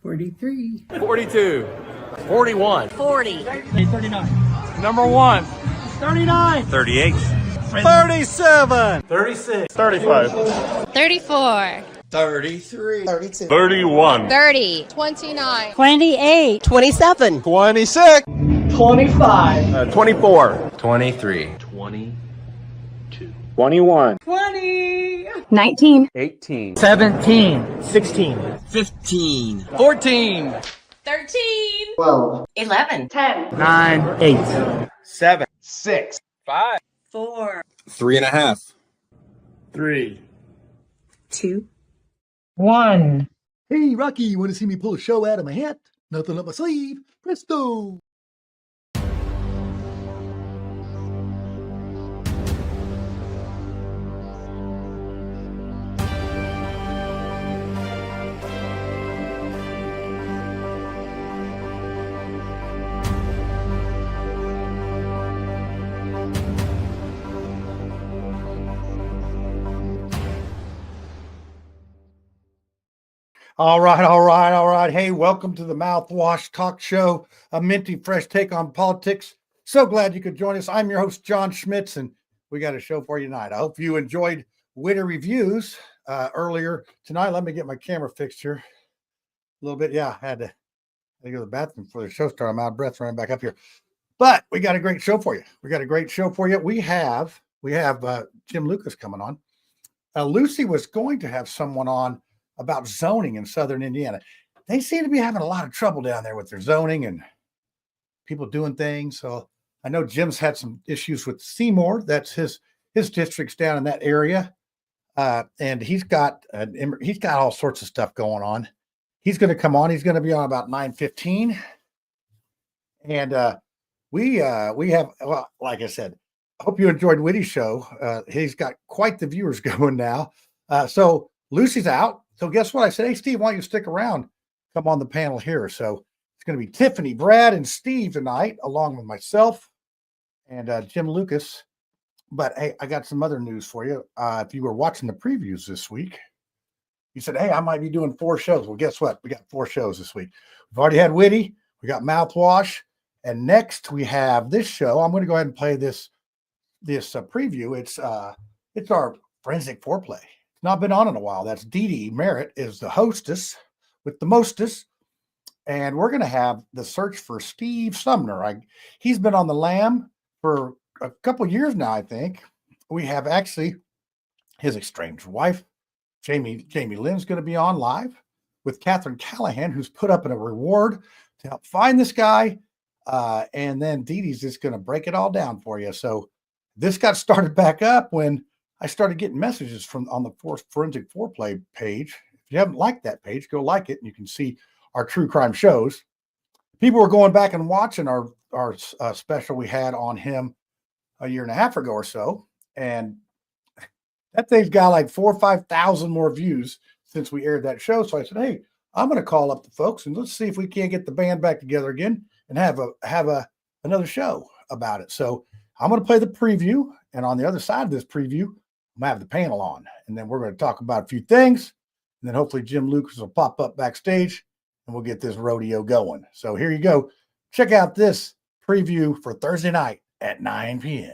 43. 42. 41. 40. 39. Number 1. 39. 38. 37. 36. 35. 34. 33. 32. 31. 30. 29. 28. 27. 26. 25. 24. 23. 21. 20. 19. 18. 17. 16. 15. 14. 13. 12. 11. 10. 9. 8. 7. 6. 5. 4. 3.5. 3. 2. 1. Hey, Rocky, you want to see me pull a show out of my hat? Nothing up my sleeve. Presto! All right. Hey, welcome to the Mouthwash Talk Show, a minty fresh take on politics. So glad you could join us. I'm your host, John Schmitz, and we got a show for you tonight. I hope you enjoyed Winter Reviews earlier tonight. Let me get my camera fixed here a little bit. Yeah, I had to go to the bathroom before the show started. I'm out of breath running back up here. But we got a great show for you. We have Jim Lucas coming on. Lucy was going to have someone on about zoning in Southern Indiana. They seem to be having a lot of trouble down there with their zoning and people doing things. So I know Jim's had some issues with Seymour. That's his district's down in that area. And he's got all sorts of stuff going on. He's going to come on. He's going to be on about 9:15. And we have, well, like I said, I hope you enjoyed Witty's show. He's got quite the viewers going now. So Lucy's out. So guess what? I said, hey, Steve, why don't you stick around? Come on the panel here. So it's going to be Tiffany, Brad, and Steve tonight, along with myself and Jim Lucas. But hey, I got some other news for you. If you were watching the previews this week, you said, hey, I might be doing 4 shows. Well, guess what? We got 4 shows this week. We've already had Witty. We got Mouthwash. And next we have this show. I'm going to go ahead and play this preview. It's our Forensic Foreplay. Not been on in a while. That's Dee Dee Merritt is the hostess with the mostest. And we're going to have the search for Steve Sumner. He's been on the lam for a couple years now, I think. We have actually his estranged wife, Jamie Lynn's going to be on live with Catherine Callahan, who's put up in a reward to help find this guy. And then Dee Dee's just going to break it all down for you. So this got started back up when I started getting messages on the Forensic Foreplay page. If you haven't liked that page, go like it, and you can see our true crime shows. People were going back and watching our special we had on him a year and a half ago or so, and that thing's got like 4,000 or 5,000 more views since we aired that show. So I said, hey, I'm going to call up the folks and let's see if we can't get the band back together again and have another show about it. So I'm going to play the preview, and on the other side of this preview, I'm going to have the panel on, and then we're going to talk about a few things, and then hopefully Jim Lucas will pop up backstage, and we'll get this rodeo going. So here you go. Check out this preview for Thursday night at 9 p.m.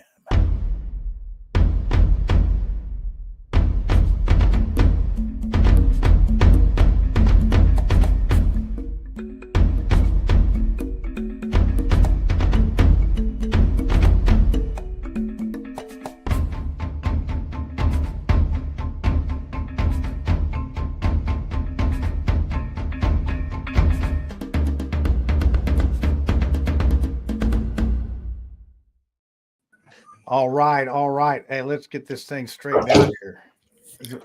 All right. Hey, let's get this thing straightened out here.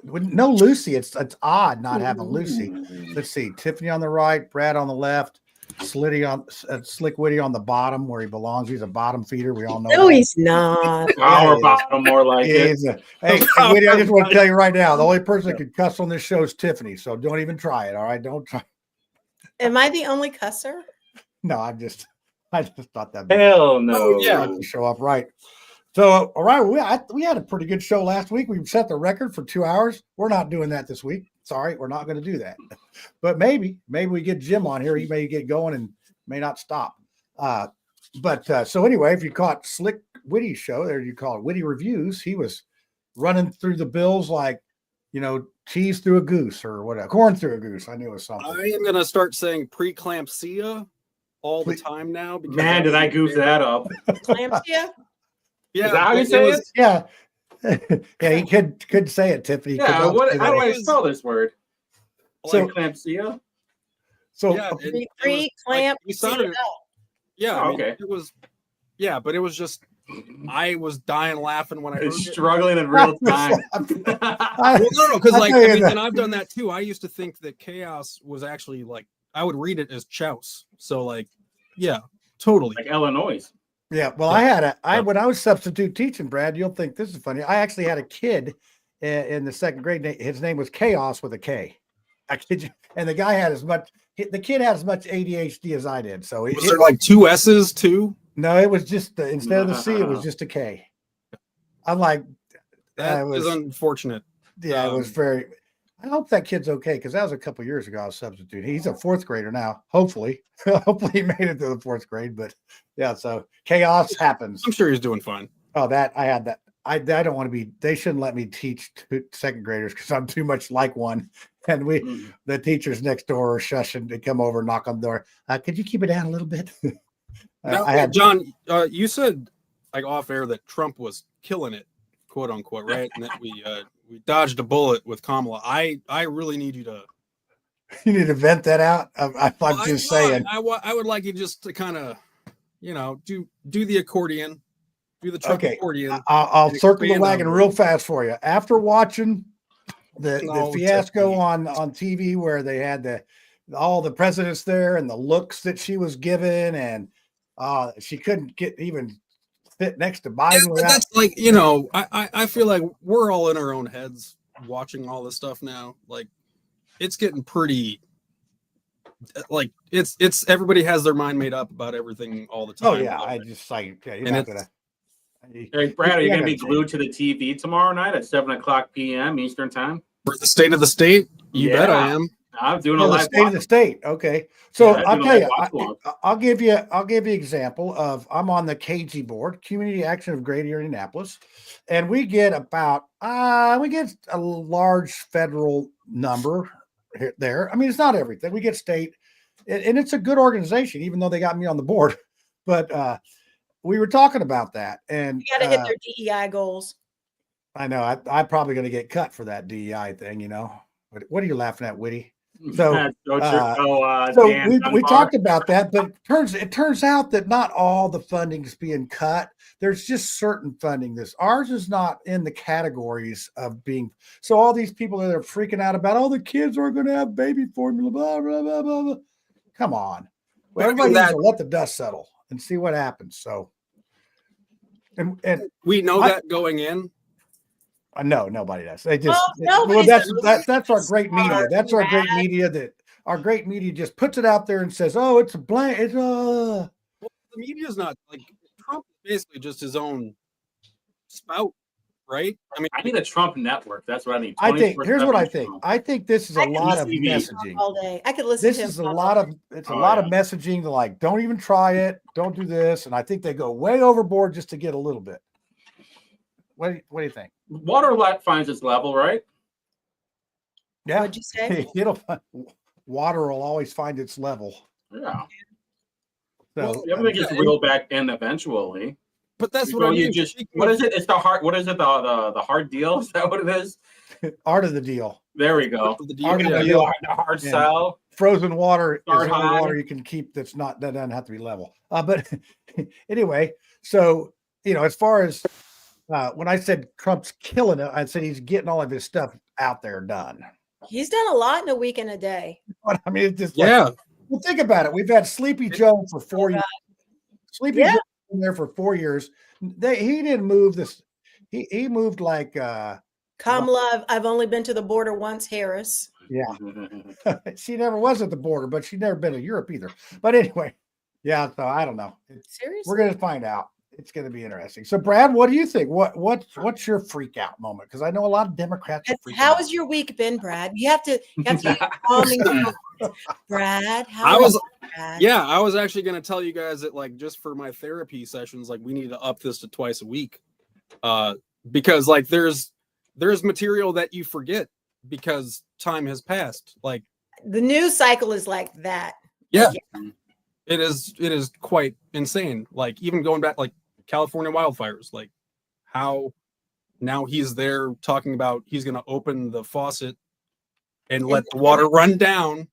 No Lucy. It's odd not having Lucy. Let's see. Tiffany on the right, Brad on the left, Slick Witty on the bottom where he belongs. He's a bottom feeder. We all know. No, he's not. Our bottom, more like it. Hey, Witty, I just want to tell you right now, the only person that can cuss on this show is Tiffany. So don't even try it. All right. Don't try. Am I the only cusser? No, I just thought that. Hell no. Yeah. Show up right. So, all right, we had a pretty good show last week. We set the record for 2 hours. We're not doing that this week. Sorry, we're not going to do that. But maybe we get Jim on here. He may get going and may not stop. So anyway, if you caught Slick Witty's show, there you call it Witty Reviews. He was running through the bills like, cheese through a goose or whatever, corn through a goose. I knew it was something. I am going to start saying preeclampsia all the time now. Man, did I goof that up? Eclampsia? Yeah, Is that how you say it? Yeah. Yeah, he couldn't say it, Tiffany. Yeah, how do I spell this word? So- Eclampsia? So Yeah, Preeclampsia. you sounded, yeah, Oh, I mean, okay. it was, yeah, but it was just, I was dying laughing when I heard It's it. struggling in real time. Well, no, because I'll like, tell you I mean, that. and I've done that too. I used to think that chaos was actually like, I would read it as chouse. So like, yeah, totally. Like Illinois. Yeah, well, when I was substitute teaching, Brad, you'll think this is funny. I actually had a kid in the second grade. His name was Chaos with a K. I kid you. And the kid had as much ADHD as I did. So Was there like two S's too? no, it was just instead of the C, it was just a K. I'm like, That was- is unfortunate. yeah, it was very. I hope that kid's okay because that was a couple years ago. I was substitute. He's a fourth grader now. Hopefully, hopefully he made it to the fourth grade. But yeah, so chaos happens. I'm sure he's doing fine. Oh, I had that. I don't want to be. They shouldn't let me teach second graders because I'm too much like one. And the teachers next door are shushing to come over, and knock on the door. Could you keep it down a little bit? Now, John, you said like off air that Trump was killing it, quote unquote, right? And that we dodged a bullet with Kamala. I really need you to. You need to vent that out. I'm just saying. I would like you just to kind of, do the accordion, do the Trump accordion. I'll circle the expand wagon on real it. fast for you. After watching the No, fiasco Tiffany. on TV where they had all the presidents there and the looks that she was given, and she couldn't get even fit next to Biden. Yeah, but without, that's like, I feel like we're all in our own heads watching all this stuff now. Like, it's getting pretty. Like it's everybody has their mind made up about everything all the time. oh yeah, I just like you're And not it's- gonna. Hey, Brad, are you Yeah, going to be that's glued to the TV tomorrow night at 7:00 p.m. Eastern Time? For the state of the state, you bet I Yeah. am. I'm doing a Oh, the live state of the watch. state. Okay, so Yeah, I'll do tell a you, watch along. I'll give you example of I'm on the KG board, Community Action of Greater Indianapolis, and we get about a large federal number there. I mean, it's not everything. We get state, and it's a good organization, even though they got me on the board. But we were talking about that, and You got to hit their DEI goals. I know I'm probably going to get cut for that DEI thing, But what are you laughing at, Witty? So, Dan we Dunbar. talked about that, but it turns out that not all the funding is being cut. There's just certain funding. Ours is not in the categories of being. So all these people that are freaking out about, the kids are going to have baby formula, blah blah blah blah blah. Come on, But I mean everybody needs that- to let the dust settle and see what happens. So, and We know that going in. no, nobody does. They just nobody that's does. that's our great media. Smart, That's our great Brad. media that our great media just puts it out there and says, "Oh, it's a blank. It's The media's not like Trump is basically just his own spout, right? I mean, I need a Trump network. That's what I need. I think here's what I 24/7 think. Trump. I think this is a I can lot of TV. messaging. All day. I could listen This to him. is a all lot day. of it's a Oh, lot of yeah. messaging to like, don't even try it, don't do this, and I think they go way overboard just to get a little bit. What do you think? Water finds its level, right? Yeah, What'd you say? water will always find its level. Yeah. So Everything gets reeled back in eventually. but that's what So I mean. you just Speaking what of- is it? It's the hard. What is it? The hard deal? Is that what it is? art of the deal. There we go. the deal, Art of yeah. the deal. The hard Yeah. sell. Frozen water is Start only high. water you can keep that doesn't have to be level. But anyway, so as far as when I said Trump's killing it, I said he's getting all of his stuff out there done. He's done a lot in a week and a day. But I mean, it's just Yeah. well, think about it. We've had Sleepy Joe for 4 years. Sleepy Yeah. Joe been there for 4 years. He didn't move this. He moved like Kamala, I've only been to the border once, Harris. she never was at the border, but she'd never been to Europe either. But anyway, yeah. So I don't know. Seriously? We're gonna find out. It's going to be interesting. So, Brad, what do you think? What's your freak out moment? Because I know a lot of Democrats are freaking How out. has your week been, Brad? You have to use calming tones. Brad, I was Brad? Yeah, I was actually going to tell you guys that, like, just for my therapy sessions, like, we need to up this to twice a week, because like there's material that you forget because time has passed. Like, The news cycle is like that. yeah, Like, it is quite insane. Like, even going back, like California wildfires, like how now he's there talking about he's going to open the faucet and let the water run down.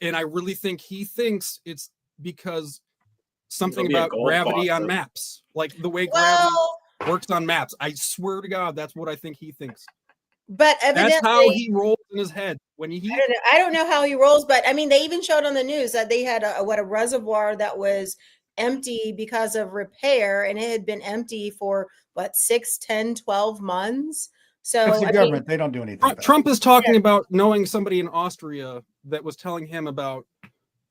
And I really think he thinks it's because something It'll be a about gold gravity on faucet. maps, like the way gravity well, works on maps. I swear to God, that's what I think he thinks. but evidently, That's how he rolls in his head when he. I don't know how he rolls, but I mean, they even showed on the news that they had a reservoir that was empty because of repair, and it had been empty for 6, 10, 12 months. So It's the I mean, government. They don't do anything. about it. Trump is talking about knowing somebody in Austria that was telling him about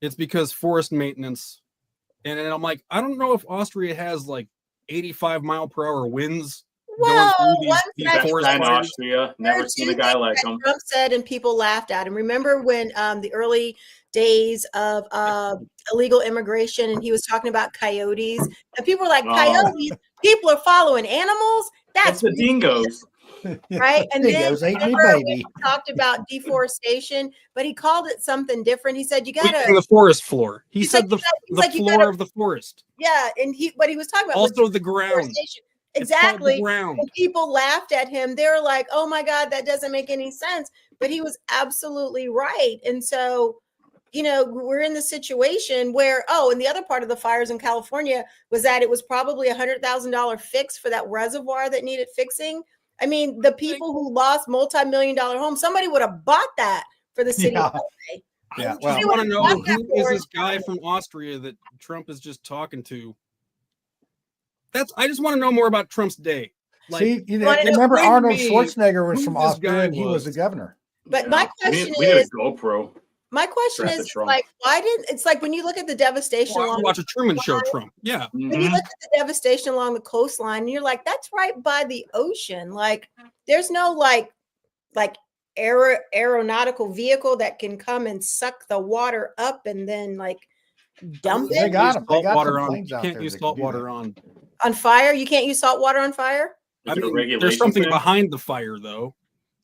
it's because forest maintenance. And I'm like, I don't know if Austria has like 85-mile-per-hour winds well, going through one these thing I forest Best guy in fires. Austria. There Never are seen two a guy things like that him. Trump said and people laughed at him. Remember when the early days of illegal immigration and he was talking about coyotes and people were like, Oh. coyotes, people are following animals. That's That's the dingoes. right. And then Dingoes ate me, remember baby. we talked about deforestation, but he called it something different. He said, you Sweeping gotta, the forest floor. He he's said like, the he's like, you floor gotta, of the forest. yeah. And what he was talking about was Also the ground. deforestation. It's called the Exactly. ground. And people laughed at him. They were like, oh my God, that doesn't make any sense. But he was absolutely right. And so, we're in the situation where, and the other part of the fires in California was that it was probably $100,000 fix for that reservoir that needed fixing. I mean, the people who lost multi-million-dollar homes, somebody would have bought that for the city of LA. Yeah, I well, just want to know Somebody who would've is bought this that guy for from Austria that Trump is just talking to. I just want to know more about Trump's day. Like, see, wanna know- remember explain to Arnold me Schwarzenegger was who from this Austria guy and he was the was. governor. But my question we need a is, GoPro. my question Strap is, to Trump. like, why didn't, it's like when you look at the devastation Well, I along would watch a Truman Show Trump. Yeah. when you Mhm. look at the devastation along the coastline, and you're like, that's right by the ocean. Like, there's no like aeronautical vehicle that can come and suck the water up and then like dump They it got them. They Salt got water some on. planes You out can't there use that can salt do water that. on. fire. You can't use salt water on fire. Is it a There's regulation something thing? behind the fire though.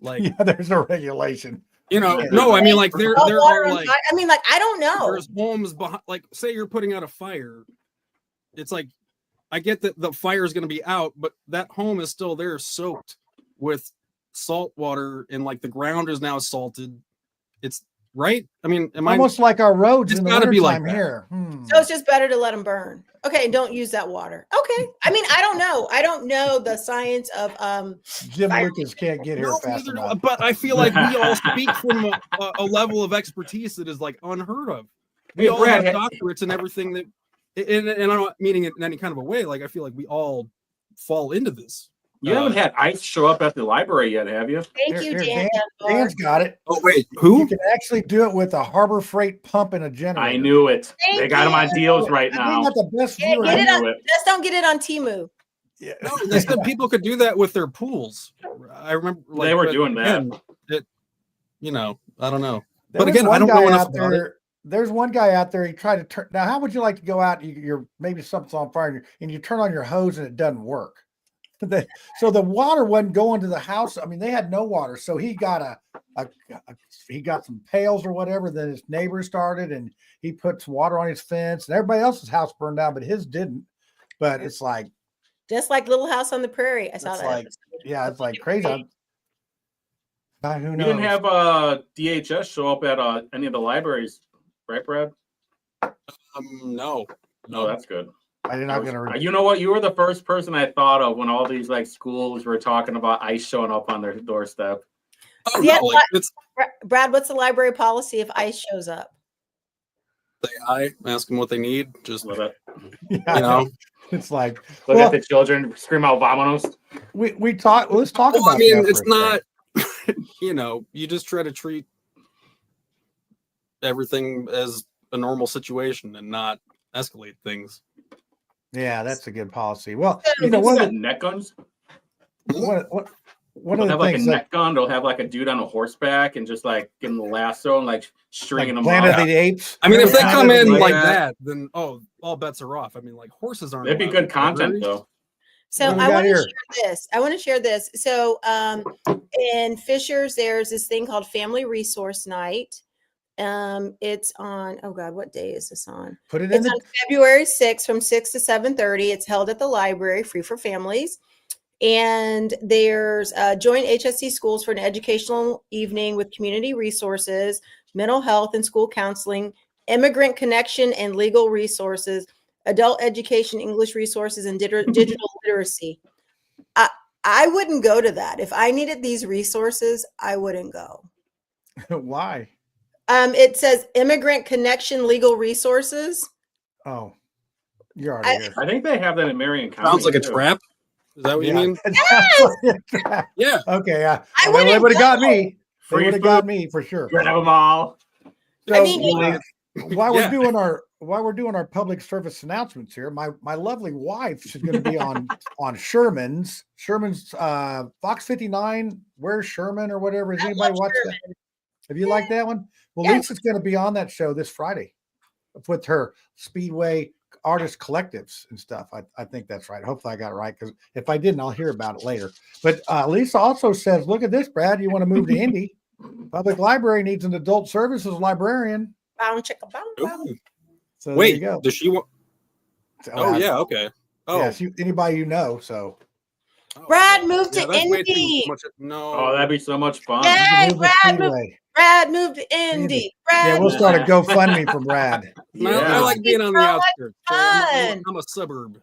Like, Yeah, there's a regulation. no, I mean, like there Salt water are on like fire? I mean, like, I don't know. there's homes behind. Like, say you're putting out a fire, it's like I get that the fire is going to be out, but that home is still there, soaked with salt water, and like the ground is now salted. It's right. I mean, Almost like our roads It's in the gotta be like wintertime that. here. So it's just better to let them burn. Okay, don't use that water. Okay. I mean, I don't know. I don't know the science of Jim fire. Lucas can't get here No, fast neither do enough. I, but I feel like we all speak from a level of expertise that is like unheard of. We Hey, all Brad, have doctorates and everything that, and I'm not meaning it in any kind of a way. Like, I feel like we all fall into this. You haven't had ice show up at the library yet, have you? Thank you, Dan. Dunbar. Dan's got it. Oh wait, You who? can actually do it with a Harbor Freight pump and a generator. I knew it. Thank They got them on you. deals right We now. got the best Get, view. get it I on, knew it. just don't get it on Temu. Yeah. No, they said people could do that with their pools. I remember like, They were but doing that. again, I don't know. There But was again, I one don't guy know enough out about it. there. There's one guy out there. He tried to turn. Now, how would you like to go out? You're maybe something's on fire, and you turn on your hose and it doesn't work. So the water wasn't going to the house. I mean, they had no water. So he got he got some pails or whatever. Then his neighbor started, and he put some water on his fence, and everybody else's house burned down, but his didn't. But it's like, Just like Little House on the Prairie. I saw it's that. like, yeah, it's like crazy. Who You knows? didn't have DHS show up at any of the libraries, right, Brad? No. No, that's good. I'm not gonna. You know what? You were the first person I thought of when all these like schools were talking about ICE showing up on their doorstep. Oh, Yeah, no, like, it's Brad, what's the library policy if ICE shows up? say hi, ask them what they need. Just Love it. Yeah, you know. it's like Look well, at the children scream out "Vamonos." we talk. Let's talk Well, about. I mean, that for it's a second. not. You just try to treat everything as a normal situation and not escalate things. Yeah, that's a good policy. Well, So you know, They one got of the, net guns. one They'll of the have like a things that net gun. They'll have like a dude on a horseback and just like give him the lasso and like stringing like them Planet up. of the Apes. I mean, if they Yeah, come in like like that. that, then all bets are off. I mean, like horses aren't. It'd be allowed good in content libraries. though. So What do we I got want to here? share this. I want to share this. So in Fishers, there's this thing called Family Resource Night. It's on, oh God, what day is this on? Put it in It's the on February 6th from 6 to 7:30. It's held at the library, free for families. And there's joint HSC schools for an educational evening with community resources, mental health and school counseling, immigrant connection and legal resources, adult education, English resources, and digital literacy. I wouldn't go to that. If I needed these resources, I wouldn't go. why? It says immigrant connection legal resources. Oh, you're already here. I think they have that in Marion County. Sounds like a too. trap. Is that what you mean? Yes! Yeah. Okay, yeah. I Well, they wouldn't would have got go. me. They Free would have food. got me for sure. Grab them all. So, I mean, while Yeah. we're doing our public service announcements here, my lovely wife, she's going to be on Sherman's Fox 59. Where's Sherman or whatever? Has I anybody love watched Sherman. that? Have you liked that one? Well, Yes. Lisa's going to be on that show this Friday with her Speedway artist collectives and stuff. I think that's right. Hopefully I got it right, because if I didn't, I'll hear about it later. But Lisa also says, look at this, Brad, you want to move to Indy? Public library needs an adult services librarian. Bow, chicka, bow, bow. Ooh. So there Wait, you go. does she want? Oh yeah, okay. Oh, Yes, anybody you know. So oh, Brad moved to that's way too Indy. much. No. Oh, that'd be so much fun. Yay, move to Brad moved Speedway. to Indy. Yeah, Brad we'll moved start a to GoFundMe for Brad. Man, I Yeah. like being on the So much outskirts. So I'm fun. a suburb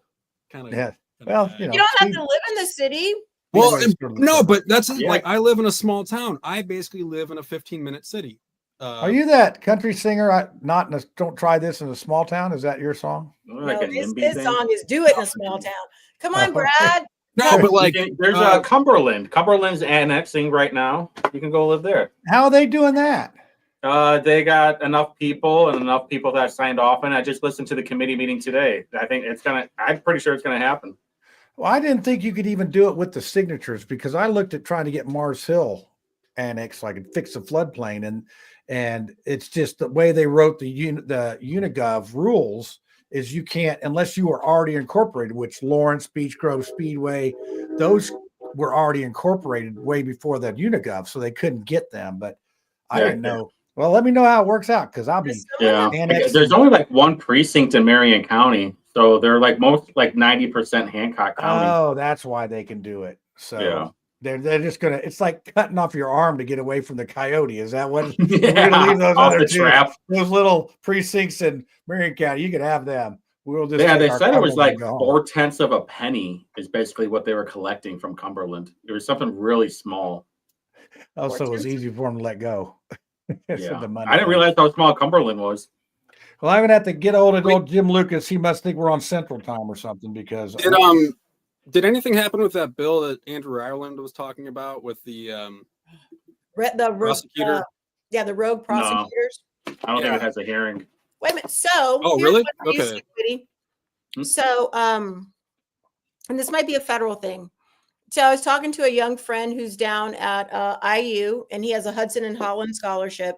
kind of. Yeah. Well, you know, You don't have Speed- to live in the city. Well, Speedway's sort of the no, suburb. but that's Yeah. like I live in a small town. I basically live in a 15-minute city. Are you that country singer? Don't try this in a small town. Is that your song? Like No, a his NIMBY thing. song is "Do It in a Small Town." Come on, Oh. Brad. No, but like There's Cumberland. Cumberland's annexing right now. You can go live there. How are they doing that? They got enough people and enough people that signed off, and I just listened to the committee meeting today. I think I'm pretty sure it's gonna happen. Well, I didn't think you could even do it with the signatures, because I looked at trying to get Mars Hill annexed so I could fix the floodplain, and it's just the way they wrote the Unigov rules is you can't, unless you were already incorporated, which Lawrence, Beech Grove, Speedway, those were already incorporated way before that Unigov, so they couldn't get them. But I Yeah. didn't know. Well, let me know how it works out, because I'll be Yeah, annexed. there's only like one precinct in Marion County, so they're like 90% Hancock County. Oh, that's why they can do it. So Yeah. they're just gonna. It's like cutting off your arm to get away from the coyote. Is that what? Yeah, We're gonna leave those off other the two, trap. those little precincts in Marion County. You can have them. We'll just Yeah, take they our said it was Cumberland like and go home. 4/10 of a penny is basically what they were collecting from Cumberland. It was something really small. Also, it was easy for them to let go. It's Yeah. the money. I didn't realize how small Cumberland was. Well, I'm gonna have to get old of old Jim Lucas. He must think we're on Central Time or something, because did anything happen with that bill that Andrew Ireland was talking about with the The prosecutor? the rogue prosecutors. I don't think it has a hearing. Wait a minute. So, Oh, here's really? one for you, Okay. Squiddy. Hmm. So, and this might be a federal thing. So, I was talking to a young friend who's down at IU, and he has a Hudson and Holland scholarship.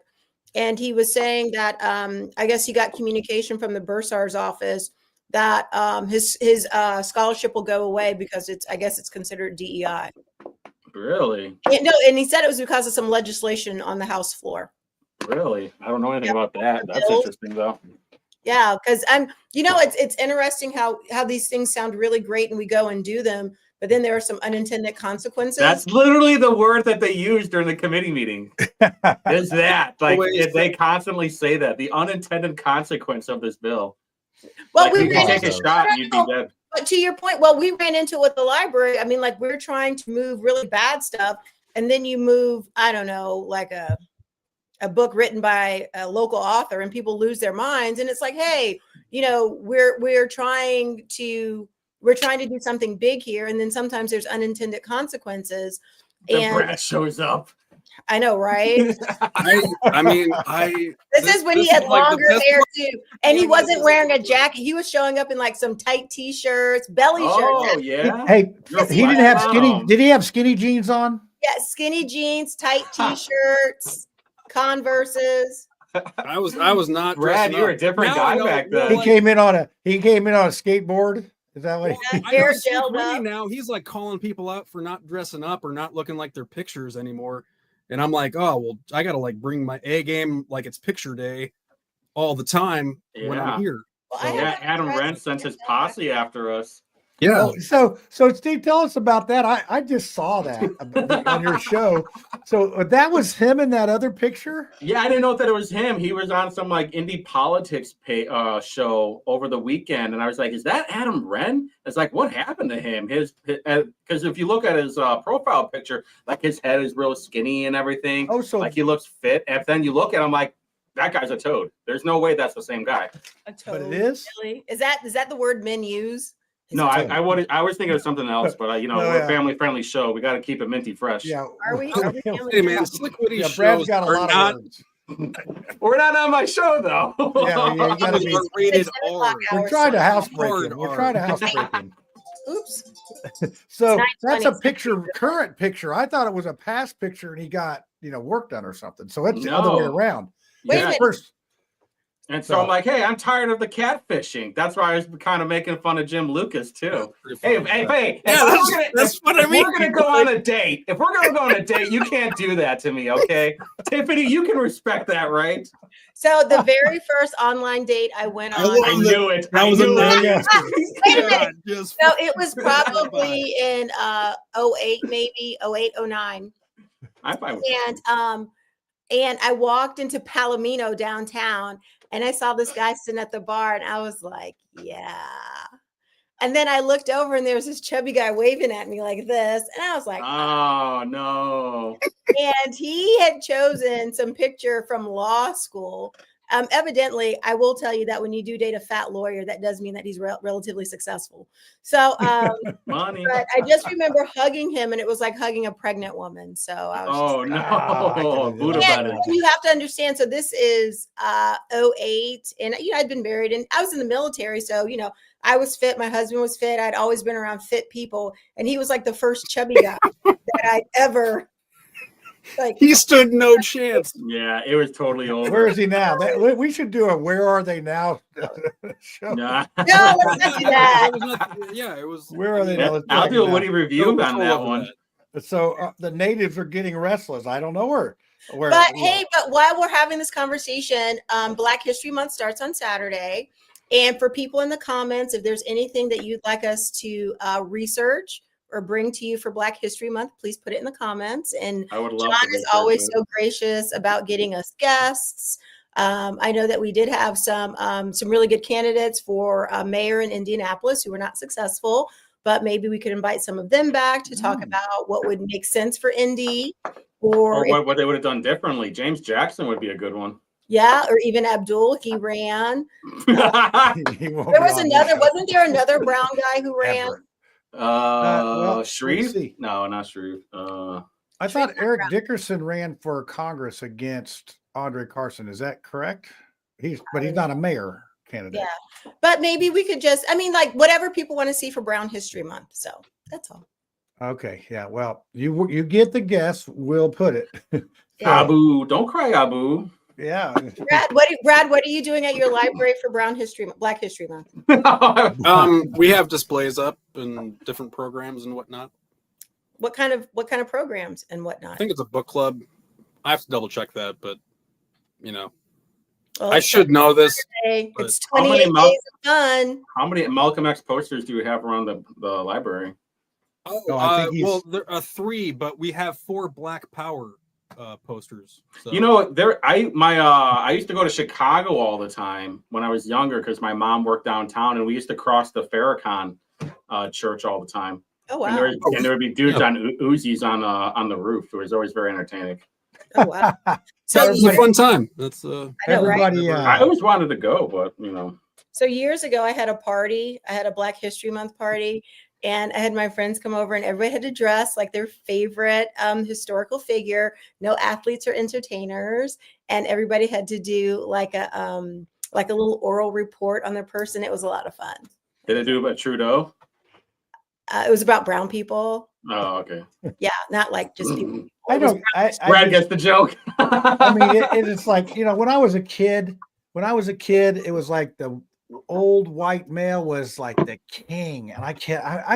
And he was saying that I guess he got communication from the bursar's office that his scholarship will go away because I guess it's considered DEI. Really? And he said it was because of some legislation on the House floor. Really? I don't know anything about that. That's Bills. interesting though. Yeah, because it's interesting how these things sound really great and we go and do them, but then there are some unintended consequences. That's literally the word that they use during the committee meeting. Is that like they constantly say that the unintended consequence of this bill? well, Like, we you ran could take a into, shot and you'd be dead. but to your point, well, we ran into it with the library. I mean, like we're trying to move really bad stuff, and then you move, I don't know, like a book written by a local author, and people lose their minds. And it's like, hey, we're trying to do something big here, and then sometimes there's unintended consequences. The And brat shows up. I know, right? I mean, This is when he had is like the longer best hair part. too, and he wasn't wearing a jacket. He was showing up in like some tight t-shirts, belly Oh shirts. yeah. Hey, You're he didn't have skinny. welcome. Did he have skinny jeans on? Yeah, skinny jeans, tight t-shirts, Converses. I was not Brad, dressing you were up. a different Now I guy know, back well, then. He came in on a skateboard. Is that what? Well, He, I Hair know Slick gelled Willie up. now. He's like calling people out for not dressing up or not looking like their pictures anymore. And I'm like, oh well, I gotta like bring my A game like it's picture day all the time when Yeah. I'm here. Well, I So, Yeah, haven't Adam dressed Wren sent his posse after us. yeah. so Steve, tell us about that. I just saw that on your show. So that was him in that other picture. Yeah, I didn't know that it was him. He was on some like indie politics show over the weekend, and I was like, "Is that Adam Wren?" It's like, what happened to him? His because if you look at his profile picture, like his head is real skinny and everything. Oh, so like he looks fit. And then you look at him like that guy's a toad. There's no way that's the same guy. A but toad. it is. Really? Is that the word men use? Is No, it- I was thinking of something else, but No, we're yeah. a family friendly show. We got to keep it minty fresh. Yeah. Are we? Are we family Hey man, friendly? Slick Willie Yeah, Brad's shows got a are lot not of words. We're not on my show though. Yeah, you gotta be. are rated It's 10 o'clock R. We're hours, trying to so- house break Hard him. We're R. trying to house break him. Oops. So It's that's 9:20, a picture, current picture. I thought it was a past picture, and he got work done or something. So it's the other way No. around. Wait a Yeah. minute. First, And so I'm like, hey, I'm tired of the catfishing. That's why I was kind of making fun of Jim Lucas too. Hey, Yeah, that's what I mean. We're gonna go on a date. If we're gonna go on a date, you can't do that to me, okay? Tiffany, you can respect that, right? So the very first online date I went I on. love I knew it. That I was a knew no. it. Wait a minute. Just So it was probably in 08, maybe 08, 09. I find And I walked into Palomino downtown and I saw this guy sitting at the bar and I was like, yeah. And then I looked over and there was this chubby guy waving at me like this. And I was like, oh no. and he had chosen some picture from law school. Evidently, I will tell you that when you do date a fat lawyer, that does mean that he's relatively successful. So, Money. but I just remember hugging him, and it was like hugging a pregnant woman. So I was. Oh no. could've Buddha done And butter. you have to understand. So this is 08, and I'd been married, and I was in the military. So I was fit. My husband was fit. I'd always been around fit people, and he was like the first chubby guy that I ever like. he stood no chance. Yeah, it was totally over. where is he now? We should do a "Where Are They Now" show. Nah. No, let's not do that. It was not, yeah, it was. Where are they now? Let's I'll check do it a Woody out. review on that one. So the natives are getting restless. I don't know where. But hey, but while we're having this conversation, Black History Month starts on Saturday. And for people in the comments, if there's anything that you'd like us to research or bring to you for Black History Month, please put it in the comments. And I would love John to is research always it. so gracious about getting us guests. I know that we did have some really good candidates for mayor in Indianapolis who were not successful, but maybe we could invite some of them back to talk about what would make sense for Indy, Or or what they would have done differently. James Jackson would be a good one. yeah, or even Abdul, he ran. He won't There be was on this another, show wasn't there another brown guy who ran? ever. Well, let's Shreve? see. No, not Shreve. I thought Eric Dickerson ran for Congress against Andre Carson. Is that correct? But he's not a mayor candidate. Yeah. But maybe we could just, like whatever people want to see for Brown History Month. So that's all. Okay. Yeah. Well, you get the guess. We'll put it. Yeah. Abu, don't cry, Abu. Yeah. Brad, what are you doing at your library for Black History Month? We have displays up and different programs and whatnot. What kind of programs and whatnot? I think it's a book club. I have to double check that, but Well, I should know this. Saturday. but It's how many 28 days of fun. How many Malcolm X posters do we have around the library? No, I think he's- Well, there are 3, but we have 4 Black Power posters. So. I used to go to Chicago all the time when I was younger because my mom worked downtown, and we used to cross the Farrakhan church all the time. Oh And wow. there would be dudes on Uzis on the roof. It was always very entertaining. Oh wow. So it was a years- fun time. That's I know, right? Everybody. I always wanted to go, but So years ago, I had a party. I had a Black History Month party, And I had my friends come over, and everybody had to dress like their favorite historical figure. No athletes or entertainers, and everybody had to do like a little oral report on their person. It was a lot of fun. Did it do about Trudeau? It was about brown people. Oh, okay. Yeah, not like just people. I don't. Brad gets the joke. I mean, it's like, when I was a kid, it was like the old white male was like the king, and I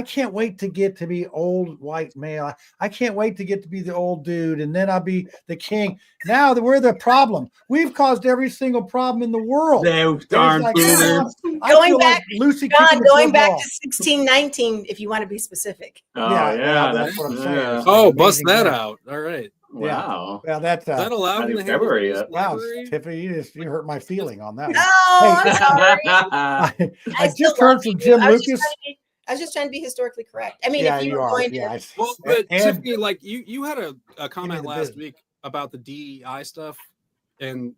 can't wait to get to be old white male. I can't wait to get to be the old dude, and then I'll be the king. Now that we're the problem, we've caused every single problem in the world. Darn Going back, Lucy, John, going back to 1619, if you want to be specific. Oh, yeah, that's what I'm saying. yeah. It's Oh, like bust amazing that thing. out. All right. Wow. Well, that's Is that allowed not in the even February Hamilton yet. wow, library? Tiffany, you hurt my feeling on that No, one. I'm sorry. I still just heard love from you. Jim I was just Lucas. I was just trying to be historically correct. I mean, Yeah, if you you were are. going to, Yeah, Well, but and Tiffany, like you had a comment the last biz. week about the DEI stuff, and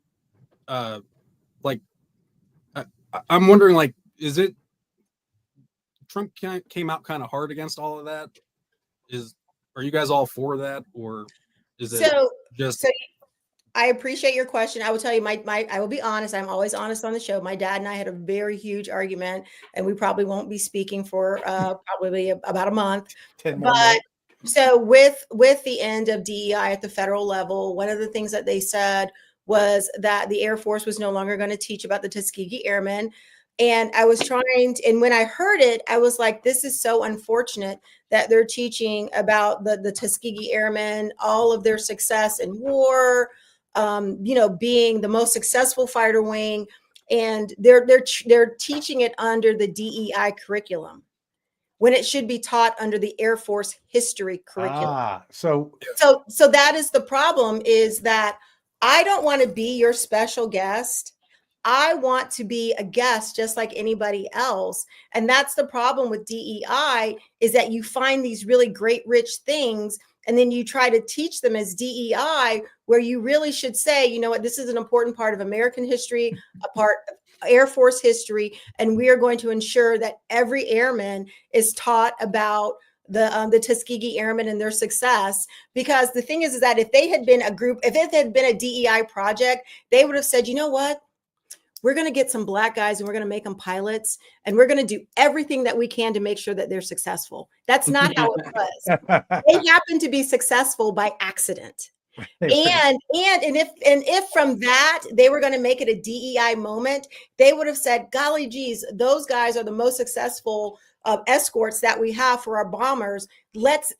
like I'm wondering, like, is it Trump came out kind of hard against all of that? Are you guys all for that, or is it just? So I appreciate your question. I will tell you, I will be honest. I'm always honest on the show. My dad and I had a very huge argument, and we probably won't be speaking for probably about a month. 10 more But minutes. so with the end of DEI at the federal level, one of the things that they said was that the Air Force was no longer going to teach about the Tuskegee Airmen. And I was and when I heard it, I was like, this is so unfortunate that they're teaching about the Tuskegee Airmen, all of their success in war, being the most successful fighter wing, and they're teaching it under the DEI curriculum when it should be taught under the Air Force history curriculum. So that is the problem, is that I don't want to be your special guest. I want to be a guest just like anybody else. And that's the problem with DEI, is that you find these really great, rich things, and then you try to teach them as DEI, where you really should say, you know what, this is an important part of American history, a part of Air Force history, and we are going to ensure that every airman is taught about the Tuskegee Airmen and their success. Because the thing is that if they had been if it had been a DEI project, they would have said, you know what, we're going to get some Black guys and we're going to make them pilots, and we're going to do everything that we can to make sure that they're successful. That's not how it was. They happened to be successful by accident. And if from that they were going to make it a DEI moment, they would have said, golly geez, those guys are the most successful escorts that we have for our bombers. Let's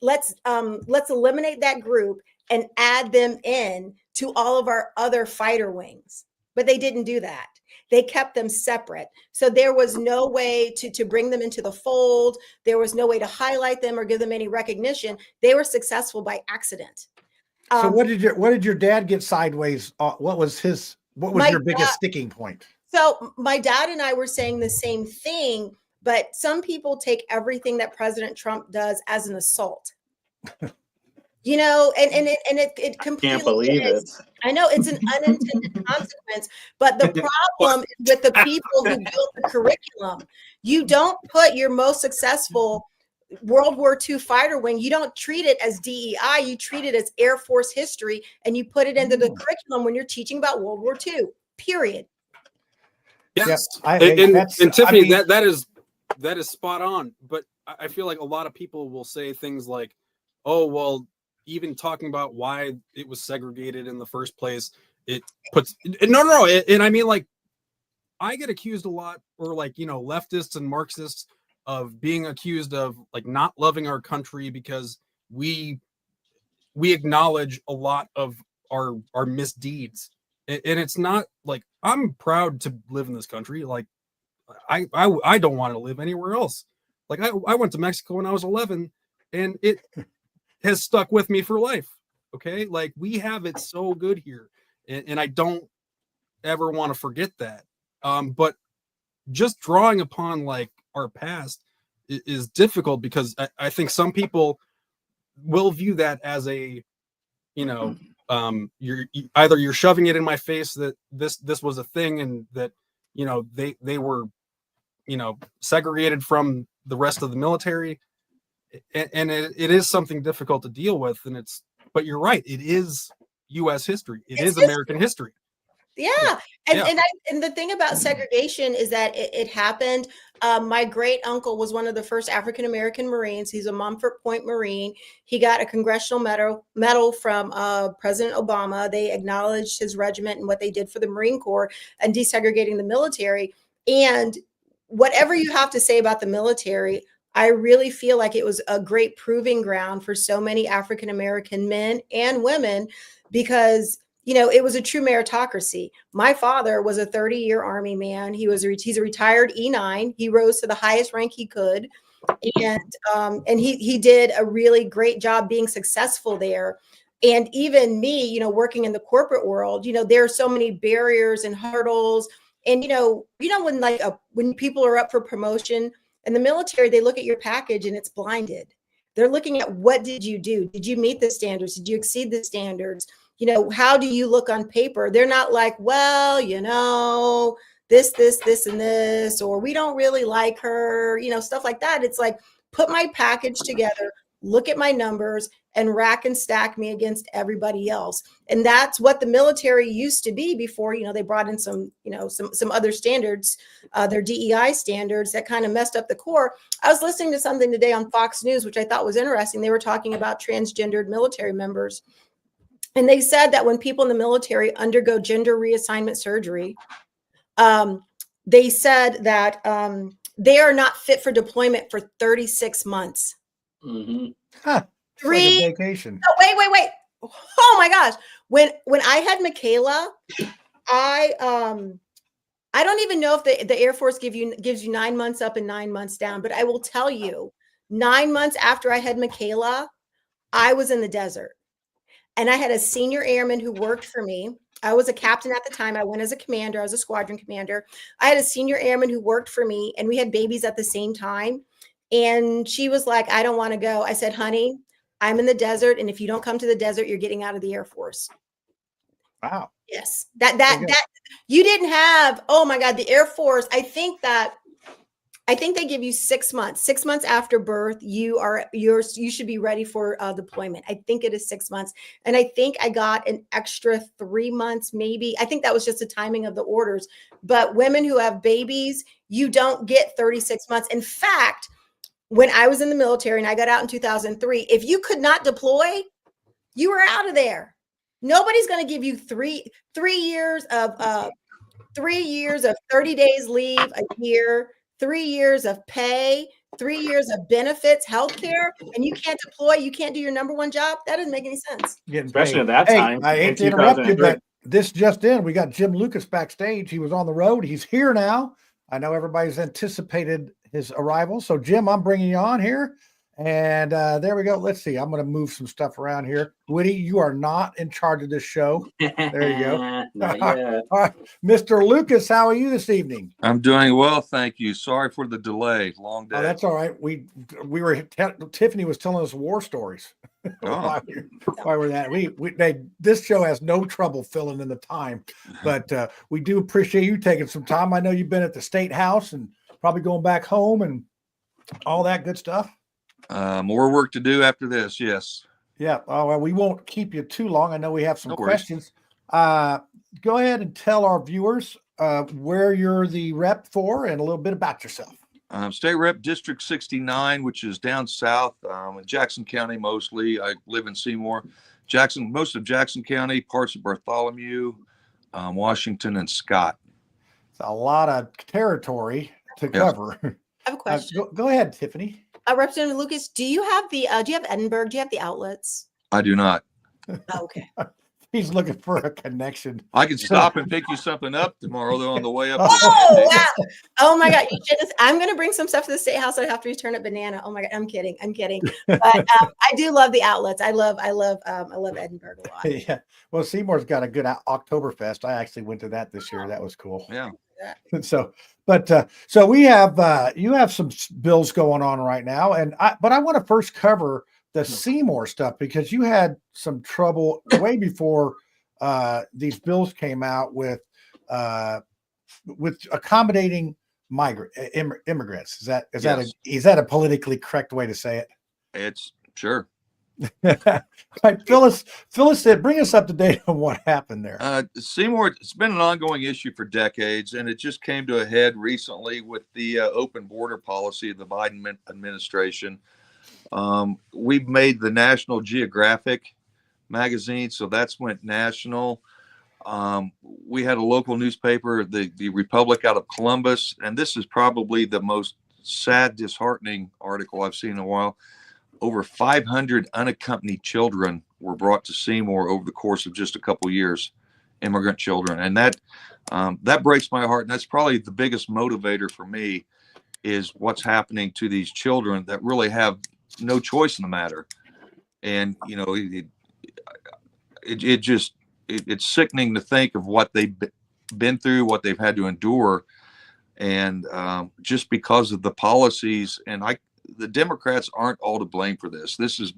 eliminate that group and add them in to all of our other fighter wings. But they didn't do that. They kept them separate. So there was no way to bring them into the fold. There was no way to highlight them or give them any recognition. They were successful by accident. So what did your dad get sideways? What was your biggest sticking point? So my dad and I were saying the same thing, but some people take everything that President Trump does as an assault. And it completely Can't believe it. I know it's an unintended consequence, but the problem is with the people who built the curriculum. You don't put your most successful World War II fighter wing, you don't treat it as DEI, you treat it as Air Force history, and you put it into the curriculum when you're teaching about World War II, period. Yes. Yep. And Tiffany, that is spot on. But I feel like a lot of people will say things like, oh, well, even talking about why it was segregated in the first place, it puts no. And I mean, like, I get accused a lot, or like, leftists and Marxists, of being accused of like not loving our country because we acknowledge a lot of our misdeeds. And it's not like, I'm proud to live in this country. Like I don't want to live anywhere else. Like I went to Mexico when I was 11, and it has stuck with me for life. Okay. Like, we have it so good here, and I don't ever want to forget that. But just drawing upon like our past is difficult, because I think some people will view that as a, you're shoving it in my face that this was a thing, and that, they were, segregated from the rest of the military. and it is something difficult to deal with. And but you're right, it is U.S. history. It's American history. Yeah. And the thing about segregation is that it happened. My great uncle was one of the first African American Marines. He's a Mumford Point Marine. He got a congressional medal from President Obama. They acknowledged his regiment and what they did for the Marine Corps and desegregating the military. And whatever you have to say about the military, I really feel like it was a great proving ground for so many African American men and women because it was a true meritocracy. My father was a 30-year Army man. He's a retired E9. He rose to the highest rank he could, and he did a really great job being successful there. And even me, working in the corporate world, there are so many barriers and hurdles. And when people are up for promotion in the military, they look at your package and it's blinded. They're looking at what did you do? Did you meet the standards? Did you exceed the standards? How do you look on paper? They're not like, well, this, and this, or we don't really like her, stuff like that. It's like, put my package together, look at my numbers, and rack and stack me against everybody else. And that's what the military used to be before, they brought in some other standards, their DEI standards that kind of messed up the core. I was listening to something today on Fox News, which I thought was interesting. They were talking about transgendered military members. And they said that when people in the military undergo gender reassignment surgery, they said that they are not fit for deployment for 36 months. Mm-hmm. Huh. Like a vacation. Oh, wait. Oh my gosh. When I had Michaela, I don't even know if the Air Force gives you 9 months up and 9 months down, but I will tell you, 9 months after I had Michaela, I was in the desert. And I had a senior airman who worked for me. I was a captain at the time. I went as a commander. I was a squadron commander. I had a senior airman who worked for me, and we had babies at the same time. And she was like, I don't want to go. I said, honey, I'm in the desert. And if you don't come to the desert, you're getting out of the Air Force. Wow. Yes. That you didn't have, oh my God, the Air Force. I think they give you 6 months. 6 months after birth, you should be ready for deployment. I think it is 6 months. And I think I got an extra 3 months, maybe. I think that was just the timing of the orders. But women who have babies, you don't get 36 months. In fact, when I was in the military and I got out in 2003, if you could not deploy, you were out of there. Nobody's going to give you three years of 30 days leave a year, 3 years of pay, 3 years of benefits, healthcare, and you can't deploy, you can't do your number one job. That doesn't make any sense. Especially at that time. I hate to interrupt you, but this just in, we got Jim Lucas backstage. He was on the road. He's here now. I know everybody's anticipated his arrival. So, Jim, I'm bringing you on here. And there we go. Let's see. I'm going to move some stuff around here. Woody, you are not in charge of this show. There you go. Not yet. All right. Mr. Lucas, how are you this evening? I'm doing well, thank you. Sorry for the delay. Long day. Oh, that's all right. We were Tiffany was telling us war stories. Oh. why we're that this show has no trouble filling in the time, but we do appreciate you taking some time. I know you've been at the State House and probably going back home and all that good stuff. More work to do after this. Yes. Yeah. Oh, well, we won't keep you too long. I know we have some questions. Go ahead and tell our viewers where you're the rep for and a little bit about yourself. State Rep District 69, which is down south in Jackson County mostly. I live in Seymour. Most of Jackson County, parts of Bartholomew, Washington, and Scott. It's a lot of territory to cover. I have a question. Go ahead, Tiffany. Representative Lucas, do you have Edinburgh? Do you have the outlets? I do not. Oh, okay. He's looking for a connection. I can stop and pick you something up tomorrow, though, on the way up. Oh, wow. Oh my God. I'm going to bring some stuff to the State House. I have to return at Banana. Oh my God. I'm kidding. But I do love the outlets. I love Edinburgh a lot. Yeah. Well, Seymour's got a good Oktoberfest. I actually went to that this year. That was cool. Yeah. So we have you have some bills going on right now, but I want to first cover the Seymour stuff because you had some trouble way before these bills came out with accommodating immigrants. Is that a politically correct way to say it? It's sure. All right, Phyllis said, bring us up to date on what happened there. Seymour, it's been an ongoing issue for decades, and it just came to a head recently with the open border policy of the Biden administration. We've made the National Geographic magazine, so that's went national. We had a local newspaper, the Republic out of Columbus, and this is probably the most sad, disheartening article I've seen in a while. Over 500 unaccompanied children were brought to Seymour over the course of just a couple years, immigrant children. And that breaks my heart. And that's probably the biggest motivator for me, is what's happening to these children that really have no choice in the matter. And, you know, it's sickening to think of what they've been through, what they've had to endure. And just because of the policies, and the Democrats aren't all to blame for this. This is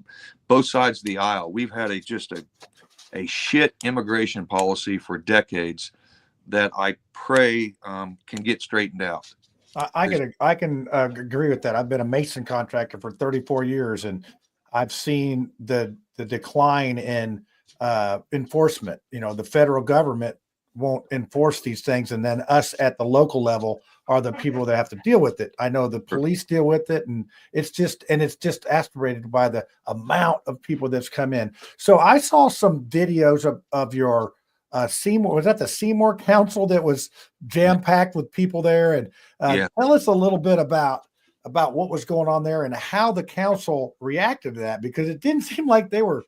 both sides of the aisle. We've had a shit immigration policy for decades that I pray can get straightened out. I can agree with that. I've been a mason contractor for 34 years, and I've seen the decline in enforcement. You know, the federal government won't enforce these things, and then us at the local level are the people that have to deal with it. I know the police deal with it, and it's just aspirated by the amount of people that's come in. So I saw some videos of your Seymour. Was that the Seymour Council that was jam packed with people there? And tell us a little bit about what was going on there and how the council reacted to that, because it didn't seem like they were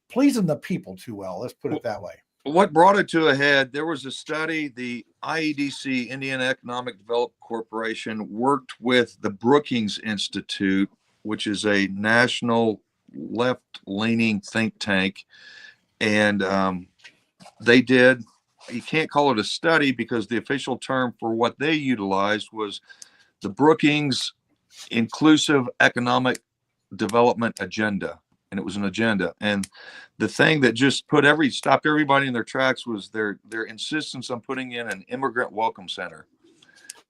pleasing the people too well. Let's put it that way. What brought it to a head, there was a study, the IEDC, Indiana Economic Development Corporation, worked with the Brookings Institute, which is a national left-leaning think tank. And they did, you can't call it a study because the official term for what they utilized was the Brookings Inclusive Economic Development Agenda. And it was an agenda. And the thing that just stopped everybody in their tracks was their insistence on putting in an immigrant welcome center.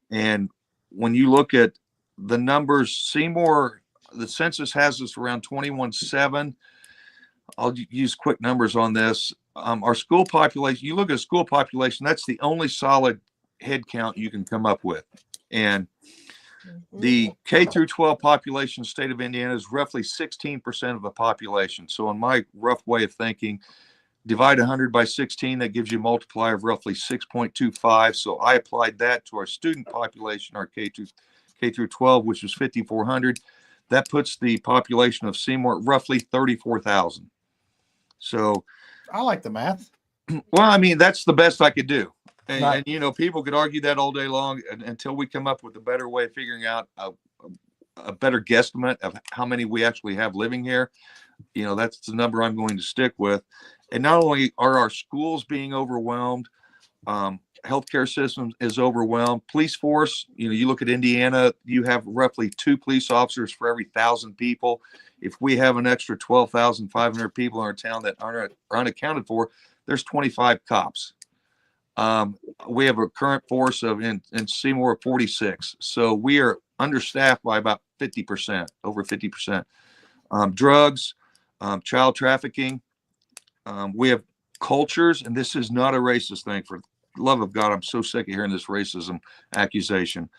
And when you look at the numbers, Seymour, the census has us around 21.7. I'll use quick numbers on this. Our school population, you look at a school population, that's the only solid head count you can come up with. And the K through 12 population state of Indiana is roughly 16% of the population. So in my rough way of thinking, divide 100 by 16, that gives you a multiplier of roughly 6.25. So I applied that to our student population, our K through 12, which was 5,400. That puts the population of Seymour at roughly 34,000. So I like the math. Well, I mean, that's the best I could do. And, Right. and you know, people could argue that all day long until we come up with a better way of figuring out a better guesstimate of how many we actually have living here. You know, that's the number I'm going to stick with. And not only are our schools being overwhelmed, healthcare system is overwhelmed. Police force, you know, you look at Indiana, you have roughly 2 police officers for every 1,000 people. If we have an extra 12,500 people in our town that are unaccounted for, there's 25 cops. We have a current force of in Seymour 46. So we are understaffed by about 50%, over 50%. Drugs, child trafficking. We have cultures, and this is not a racist thing. For the love of God, I'm so sick of hearing this racism accusation.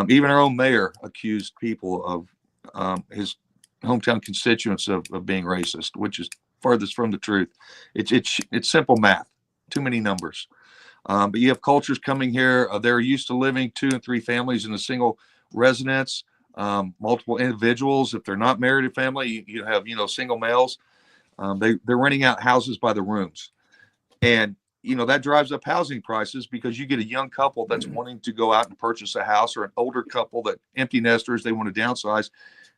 Even our own mayor accused people of his hometown constituents of being racist, which is farthest from the truth. It's simple math, too many numbers. But you have cultures coming here. They're used to living 2 and 3 families in a single residence, multiple individuals. If they're not married to family, you have, you know, single males. They're renting out houses by the rooms. And, you know, that drives up housing prices because you get a young couple that's wanting to go out and purchase a house, or an older couple that empty nesters, they want to downsize.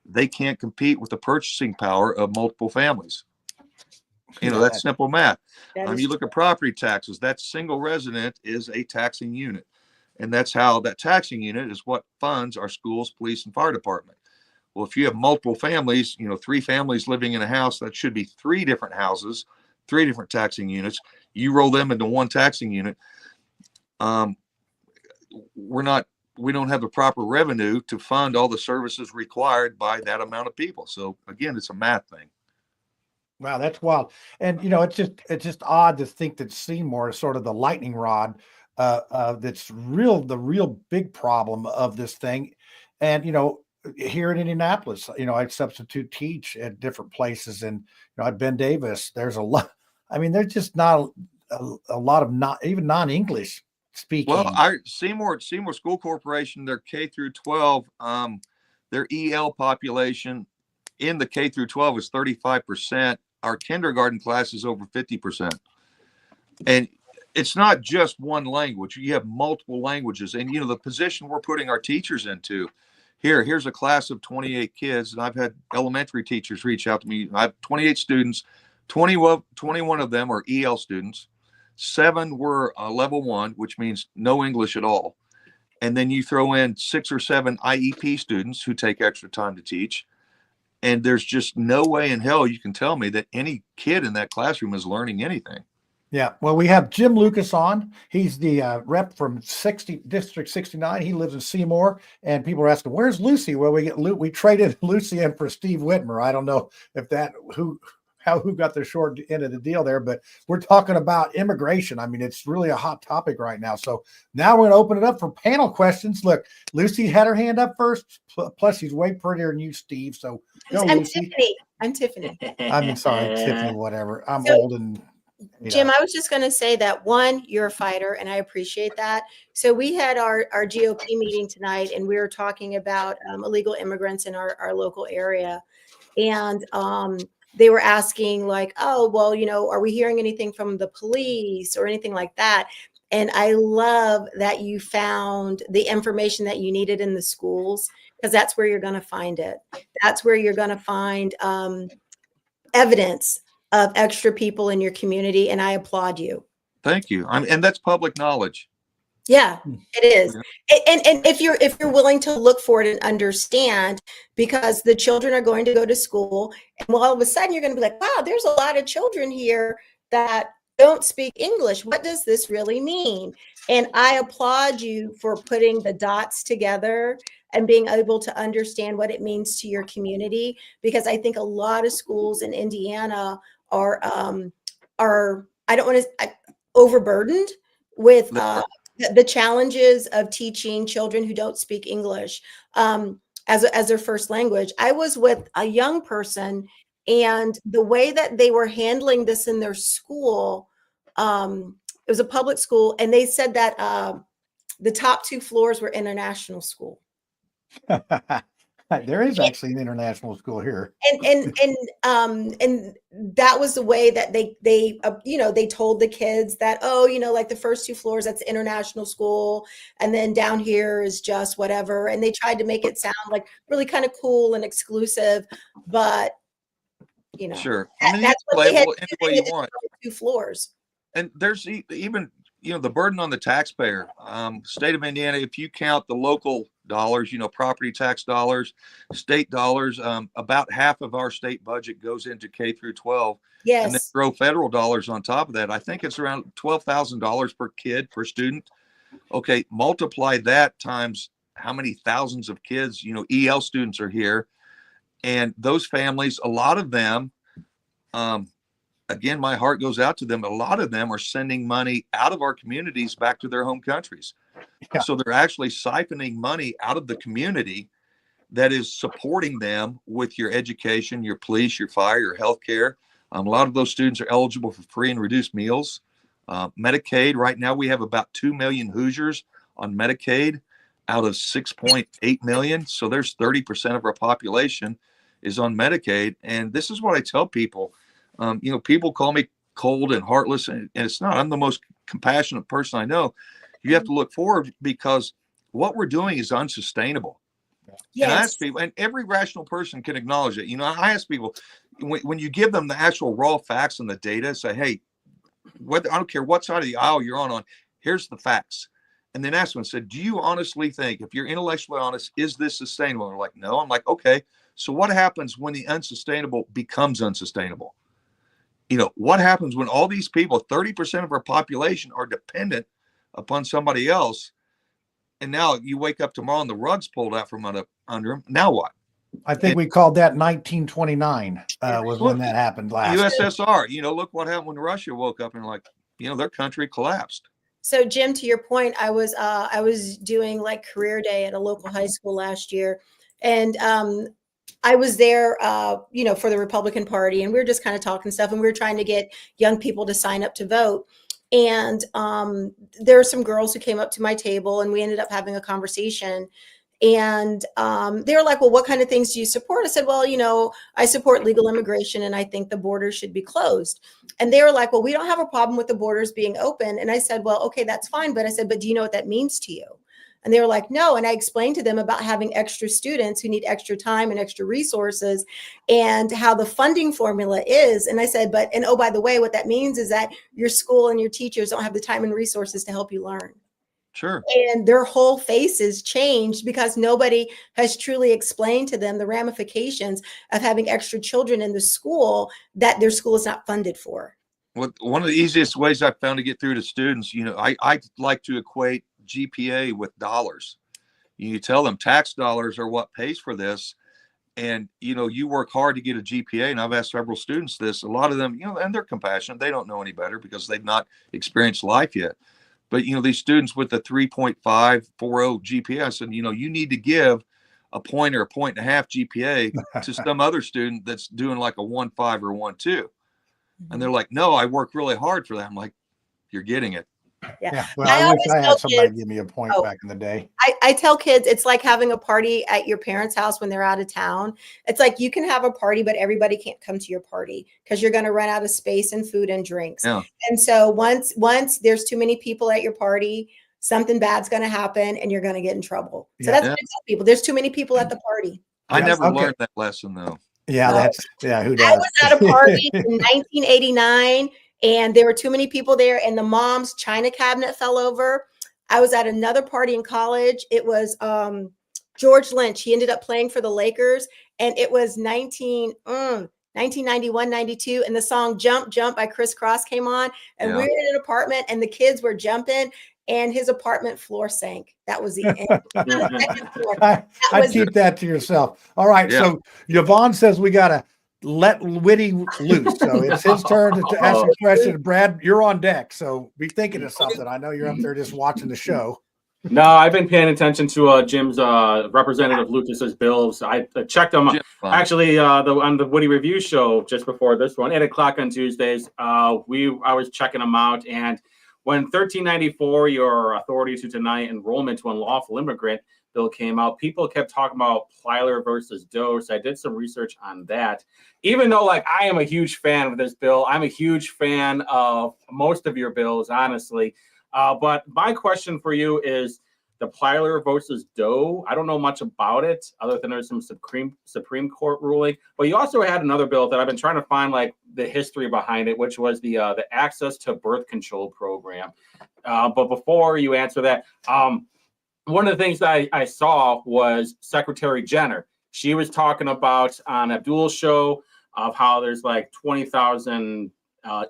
They can't compete with the purchasing power of multiple families. You know, that's simple math. You look at property taxes, that single resident is a taxing unit. And that's how that taxing unit is what funds our schools, police, and fire department. Well, if you have multiple families, you know, 3 families living in a house, that should be 3 different houses, 3 different taxing units. You roll them into one taxing unit. We're not we don't have the proper revenue to fund all the services required by that amount of people. So again, it's a math thing. Wow, that's wild. And it's just odd to think that Seymour is sort of the lightning rod that's the real big problem of this thing. And here in Indianapolis, I substitute teach at different places, and at Ben Davis, there's a lot. I mean, there's just not a lot of not even non-English speaking. Well, our Seymour School Corporation, their K through 12, their EL population in the K through 12 is 35%. Our kindergarten class is over 50%. And it's not just one language. You have multiple languages. And, the position we're putting our teachers into, here's a class of 28 kids. And I've had elementary teachers reach out to me. I have 28 students. 21 of them are EL students. 7 were level 1, which means no English at all. And then you throw in 6 or 7 IEP students who take extra time to teach. And there's just no way in hell you can tell me that any kid in that classroom is learning anything. Yeah. Well, we have Jim Lucas on. He's the rep from District 69. He lives in Seymour, and people are asking, where's Lucy? Well, we traded Lucy in for Steve Whitmer. I don't know if who got the short end of the deal there, but we're talking about immigration. I mean, it's really a hot topic right now. So now we're going to open it up for panel questions. Look, Lucy had her hand up first. Plus, she's way prettier than you, Steve. So go, I'm Lucy. Tiffany. I'm Tiffany. I mean, sorry, Tiffany, whatever. I'm So, old and Jim, I was just going to say that one, you're a fighter, and I appreciate that. So we had our GOP meeting tonight, and we were talking about illegal immigrants in our local area. And they were asking like, oh, well, are we hearing anything from the police or anything like that? And I love that you found the information that you needed in the schools, because that's where you're going to find it. That's where you're going to find evidence of extra people in your community. And I applaud you. Thank you. And that's public knowledge. Yeah, it is. Yeah. And if you're willing to look for it and understand, because the children are going to go to school, and all of a sudden you're going to be like, wow, there's a lot of children here that don't speak English. What does this really mean? And I applaud you for putting the dots together and being able to understand what it means to your community, because I think a lot of schools in Indiana are I don't want to overburdened with the challenges of teaching children who don't speak English as their first language. I was with a young person, and the way that they were handling this in their school, it was a public school, and they said that the top 2 floors were international school. there is actually an international school here. And that was the way that they told the kids that, like the first 2 floors, that's the international school, and then down here is just whatever. And they tried to make it sound like really kind of cool and exclusive, but sure. I mean, that's what they had any way you want. 2 floors. And there's even the burden on the taxpayer. State of Indiana, if you count the local dollars, property tax dollars, state dollars, about half of our state budget goes into K through 12. Yes. And then throw federal dollars on top of that. I think it's around $12,000 per kid, per student. Okay, multiply that times how many thousands of kids, EL students are here. And those families, a lot of them, again, my heart goes out to them. A lot of them are sending money out of our communities back to their home countries. Yeah. So they're actually siphoning money out of the community that is supporting them with your education, your police, your fire, your healthcare. A lot of those students are eligible for free and reduced meals. Medicaid, right now we have about 2 million Hoosiers on Medicaid out of 6.8 million. So there's 30% of our population is on Medicaid. And this is what I tell people. People call me cold and heartless, and it's not. I'm the most compassionate person I know. You have to look forward, because what we're doing is unsustainable. Yes. And I ask people, and every rational person can acknowledge it. I ask people, when you give them the actual raw facts and the data, say, hey, I don't care what side of the aisle you're on, here's the facts. And then ask them and said, do you honestly think, if you're intellectually honest, is this sustainable? And they're like, no. I'm like, okay, so what happens when the unsustainable becomes unsustainable? What happens when all these people, 30% of our population, are dependent upon somebody else? And now you wake up tomorrow and the rug's pulled out from under them. Now what? I think we called that 1929 was Well, when that happened last. USSR. Look what happened when Russia woke up and their country collapsed. So Jim, to your point, I was doing like career day at a local high school last year, and I was there, for the Republican Party, and we were just kind of talking stuff, and we were trying to get young people to sign up to vote. And there were some girls who came up to my table, and we ended up having a conversation. And they were like, well, what kind of things do you support? I said, well, I support legal immigration, and I think the borders should be closed. And they were like, well, we don't have a problem with the borders being open. And I said, well, okay, that's fine. But I said, but do you know what that means to you? And they were like, no. And I explained to them about having extra students who need extra time and extra resources and how the funding formula is. And I said, and oh, by the way, what that means is that your school and your teachers don't have the time and resources to help you learn. Sure. And their whole faces changed because nobody has truly explained to them the ramifications of having extra children in the school that their school is not funded for. Well, one of the easiest ways I've found to get through to students, I like to equate GPA with dollars. You tell them tax dollars are what pays for this. And, you work hard to get a GPA. And I've asked several students this, a lot of them, and they're compassionate. They don't know any better because they've not experienced life yet. But, these students with the 3.540 GPA, I said, you need to give a point or a point and a half GPA to some other student that's doing like a 1.5 or 1.2. And they're like, no, I work really hard for that. I'm like, you're getting it. Yeah. Well, I wish I had somebody give me a point back in the day. I tell kids it's like having a party at your parents' house when they're out of town. It's like you can have a party, but everybody can't come to your party because you're going to run out of space and food and drinks. Yeah. And so once there's too many people at your party, something bad's going to happen and you're going to get in trouble. So that's what I tell people. There's too many people at the party. I never learned that lesson though. Yeah, who does? I was at a party in 1989. And there were too many people there, and the mom's china cabinet fell over. I was at another party in college. It was George Lynch. He ended up playing for the Lakers, and it was 1991, 92, and the song Jump, Jump by Criss Cross came on, and we were in an apartment, and the kids were jumping, and his apartment floor sank. That was the end. I'd keep that to yourself. All right, so Yvonne says we got to let Whitty loose. So it's his turn to ask a question. Brad, you're on deck. So be thinking of something. I know you're up there just watching the show. No, I've been paying attention to Jim's Representative Lucas's bills. I checked them actually on the Woody Review show just before this one, 8:00 on Tuesdays. I was checking them out, and when 1394, your authority to deny enrollment to unlawful immigrant bill came out, people kept talking about Plyler versus Doe. So I did some research on that. Even though, I am a huge fan of this bill, I'm a huge fan of most of your bills, honestly. But my question for you is the Plyler versus Doe. I don't know much about it other than there's some Supreme Court ruling. But you also had another bill that I've been trying to find the history behind it, which was the access to birth control program. But before you answer that, one of the things that I saw was Secretary Jenner. She was talking about on Abdul's show of how there's 20,000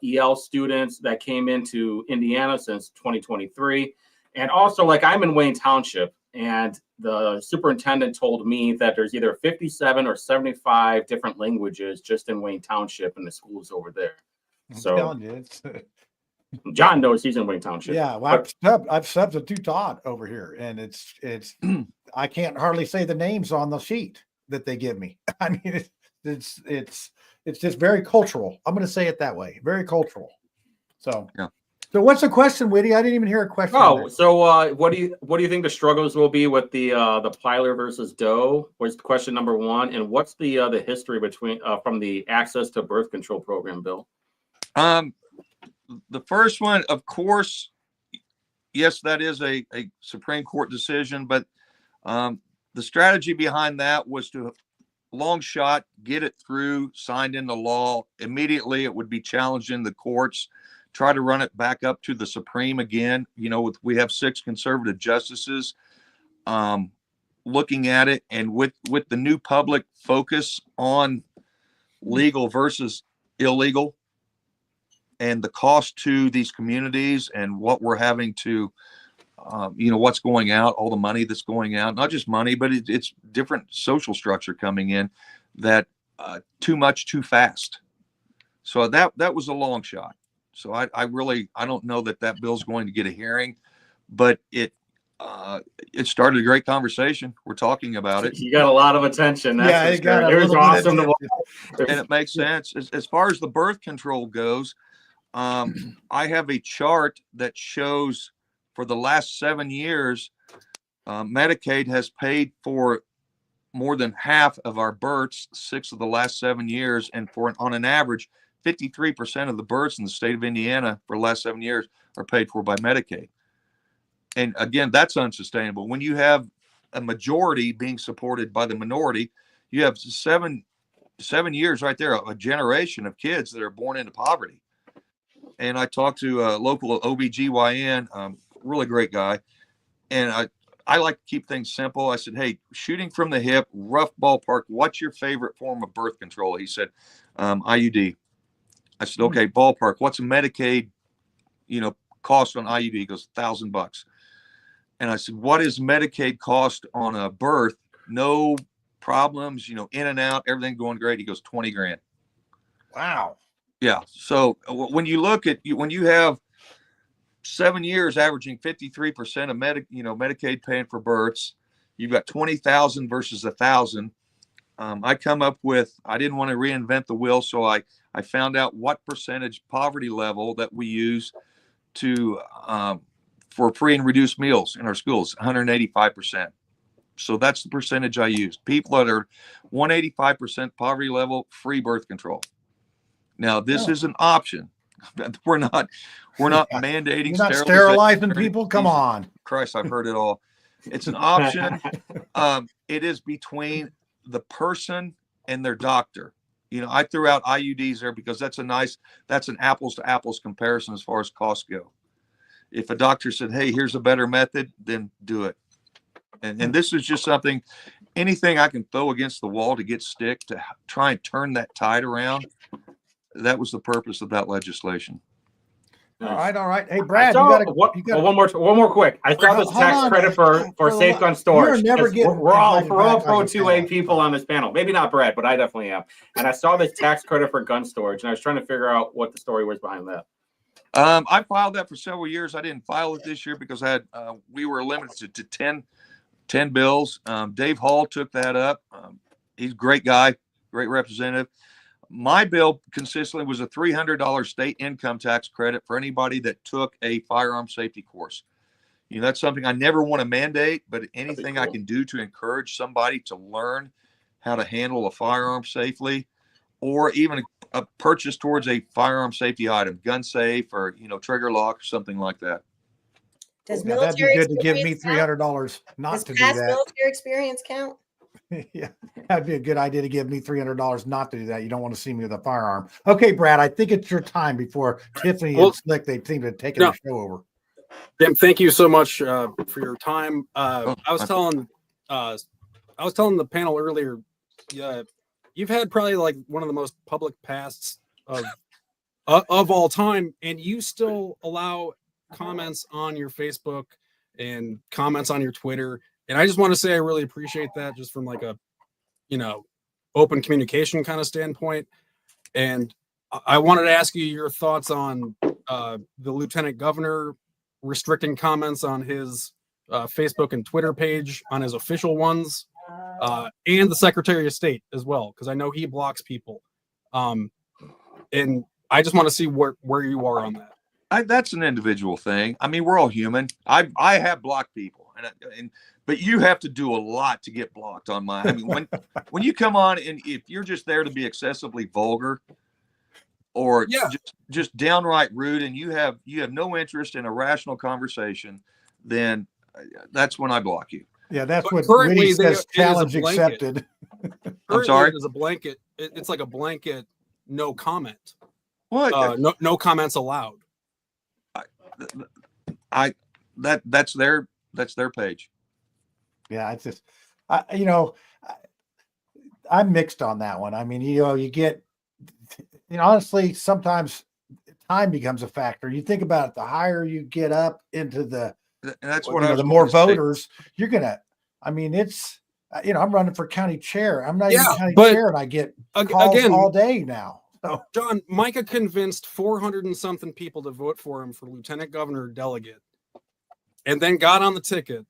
EL students that came into Indiana since 2023. And also, I'm in Wayne Township, and the superintendent told me that there's either 57 or 75 different languages just in Wayne Township in the schools over there. So John knows he's in Wayne Township. Yeah, well, I've subbed to Todd over here, and it's I can't hardly say the names on the sheet that they give me. I mean, it's just very cultural. I'm going to say it that way, very cultural. So yeah. So what's the question, Whitty? I didn't even hear a question. Oh, so what do you think the struggles will be with the Plyler versus Doe? Was question number one, and what's the history between from the access to birth control program bill? The first one, of course, yes, that is a Supreme Court decision, but the strategy behind that was to long shot, get it through, signed into law. Immediately, it would be challenged in the courts, try to run it back up to the Supreme again. We have 6 conservative justices looking at it, and with the new public focus on legal versus illegal, and the cost to these communities and what we're having to what's going out, all the money that's going out, not just money, but it's different social structure coming in that too much, too fast. So that was a long shot. So I don't know that bill's going to get a hearing, but it started a great conversation. We're talking about it. You got a lot of attention. That's Yeah, for it got sure. a It was little bit of awesome to watch. attention. And it makes sense. As far as the birth control goes, I have a chart that shows for the last 7 years, Medicaid has paid for more than half of our births 6 of the last 7 years. And on an average, 53% of the births in the state of Indiana for the last 7 years are paid for by Medicaid. And again, that's unsustainable. When you have a majority being supported by the minority, you have seven years right there, a generation of kids that are born into poverty. And I talked to a local OBGYN, really great guy. And I like to keep things simple. I said, hey, shooting from the hip, rough ballpark, what's your favorite form of birth control? He said, IUD. I said, okay, ballpark, what's a Medicaid, cost on IUD? He goes, $1,000. And I said, what is Medicaid cost on a birth? No problems, in and out, everything going great. He goes, 20 grand. Wow. Yeah. So when you look at when you have 7 years averaging 53% of Medicaid paying for births, you've got 20,000 versus 1,000. I come up with, I didn't want to reinvent the wheel. So I found out what percentage poverty level that we use to, for free and reduced meals in our schools, 185%. So that's the percentage I used. People that are 185% poverty level, free birth control. Now this is an option. We're not mandating. You're not sterilizing people. Come on. Christ, I've heard it all. It's an option. It is between the person and their doctor. I threw out IUDs there because that's an apples to apples comparison as far as costs go. If a doctor said, hey, here's a better method, then do it. And this is just something, anything I can throw against the wall to get stick to try and turn that tide around. That was the purpose of that legislation. All right. Hey, Brad, one more quick. I saw this tax credit for safe gun storage. We're all pro 2A people on this panel. Maybe not Brad, but I definitely am. And I saw this tax credit for gun storage, and I was trying to figure out what the story was behind that. I filed that for several years. I didn't file it this year because we were limited to 10 bills. Dave Hall took that up. He's a great guy, great representative. My bill consistently was a $300 state income tax credit for anybody that took a firearm safety course. That's something I never want to mandate, but anything I can do to encourage somebody to learn how to handle a firearm safely, or even a purchase towards a firearm safety item, gun safe or, trigger lock or something like that. Does that'd be good to give me $300 not to do that. Military experience count? Yeah, that'd be a good idea to give me $300 not to do that. You don't want to see me with a firearm. Okay, Brad, I think it's your time before Tiffany and Slick, they seem to have taken the show over. Tim, thank you so much for your time. I was telling the panel earlier, you've had probably like one of the most public pasts of all time, and you still allow comments on your Facebook and comments on your Twitter. And I just want to say I really appreciate that, just from like a, open communication kind of standpoint. And I wanted to ask you your thoughts on the lieutenant governor restricting comments on his Facebook and Twitter page, on his official ones, and the Secretary of State as well, because I know he blocks people. And I just want to see where you are on that. That's an individual thing. I mean, we're all human. I have blocked people, but you have to do a lot to get blocked on mine. I mean, when you come on and if you're just there to be excessively vulgar or just downright rude, and you have no interest in a rational conversation, then that's when I block you. Yeah, that's what Witty says. Challenge accepted. I'm sorry. It is a blanket. It's like a blanket. No comment. What? No comments allowed. That's their page. Yeah, it's just, I'm mixed on that one. I mean, you get, honestly, sometimes time becomes a factor. You think about it, the higher you get up into the that's you what I know, was the more going to say. voters you're gonna. I mean, it's you know, I'm running for county chair. I'm not even Yeah, county but chair, and I get calls again, all day now. So John, Micah convinced 400 and something people to vote for him for lieutenant governor delegate, and then got on the ticket.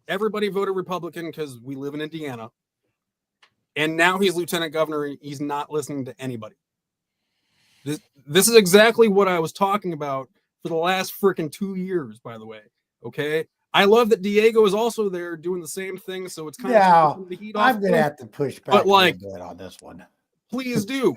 Everybody voted Republican because we live in Indiana. And now he's lieutenant governor and he's not listening to anybody. This is exactly what I was talking about for the last freaking 2 years, by the way. Okay. I love that Diego is also there doing the same thing. So it's kind yeah, of taking the heat off. I'm gonna have to push back But a like, little bit on this one. please do.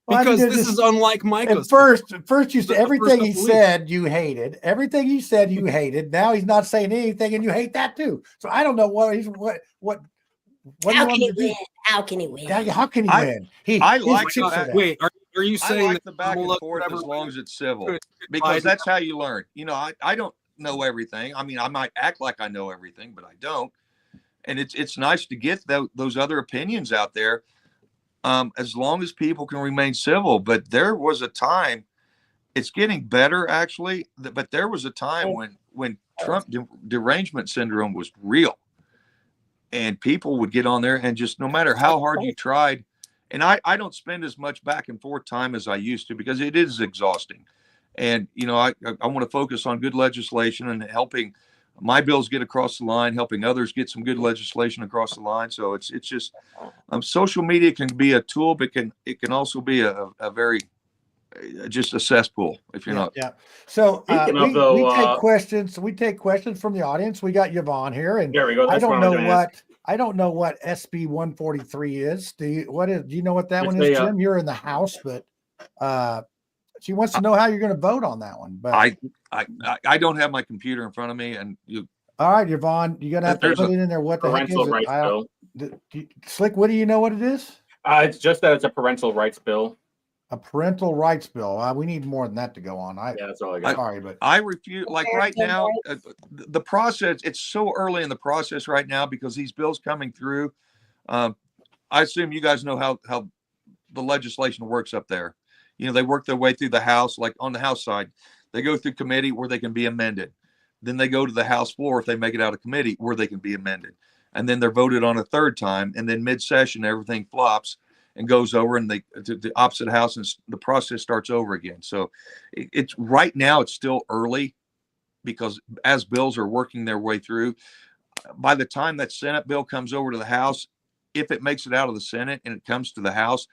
Well, I mean, Because there's this just- is unlike Micah's. At first you said The everything first he couple said you hated. Everything he said you hated. Now he's not saying anything, and you hate that too. So I don't know what he's what do you How want can he him to do? win? How can he win? How can he win? I his like chips the are back- down. Wait, are you I saying like that the back and Kamala, forth whatever, as long as it's civil, could because Biden- that's how you learn. You know, I don't know everything. I mean, I might act like I know everything, but I don't. And it's nice to get those other opinions out there, as long as people can remain civil. But there was a time, it's getting better actually, but there was a time when Trump derangement syndrome was real, and people would get on there and just, no matter how hard you tried, and I don't spend as much back and forth time as I used to, because it is exhausting. And, you know, I want to focus on good legislation and helping my bills get across the line, helping others get some good legislation across the line. So it's just, social media can be a tool, but it can also be a very, just a cesspool if you're not. Yeah. So Speaking of, we though, take questions. We take questions from the audience. We got Yvonne here, and There we go. I That's don't what I was know gonna ask. I don't know what SB 143 is. Do you know what that It's one is, a, Jim? You're in the House, but she wants to know how you're going to vote on that one. But I don't have my computer in front of me, and all right, Yvonne, you're going to have to There's put it in there. What the heck is parental it? rights bill. Slick, what do you know what it is? It's just that it's a parental rights bill. A parental rights bill. We need more than that to go on. Yeah, that's all I got. Sorry, but I refuse. Like right now, the process, it's so early in the process right now because these bills coming through. I assume you guys know how the legislation works up there. You know, they work their way through the House. Like on the House side, they go through committee where they can be amended. Then they go to the House floor if they make it out of committee where they can be amended. And then they're voted on a third time. And then mid-session, everything flops and goes over, and the opposite house, and the process starts over again. So it's right now, it's still early because as bills are working their way through, by the time that Senate bill comes over to the House, if it makes it out of the Senate and it comes to the House,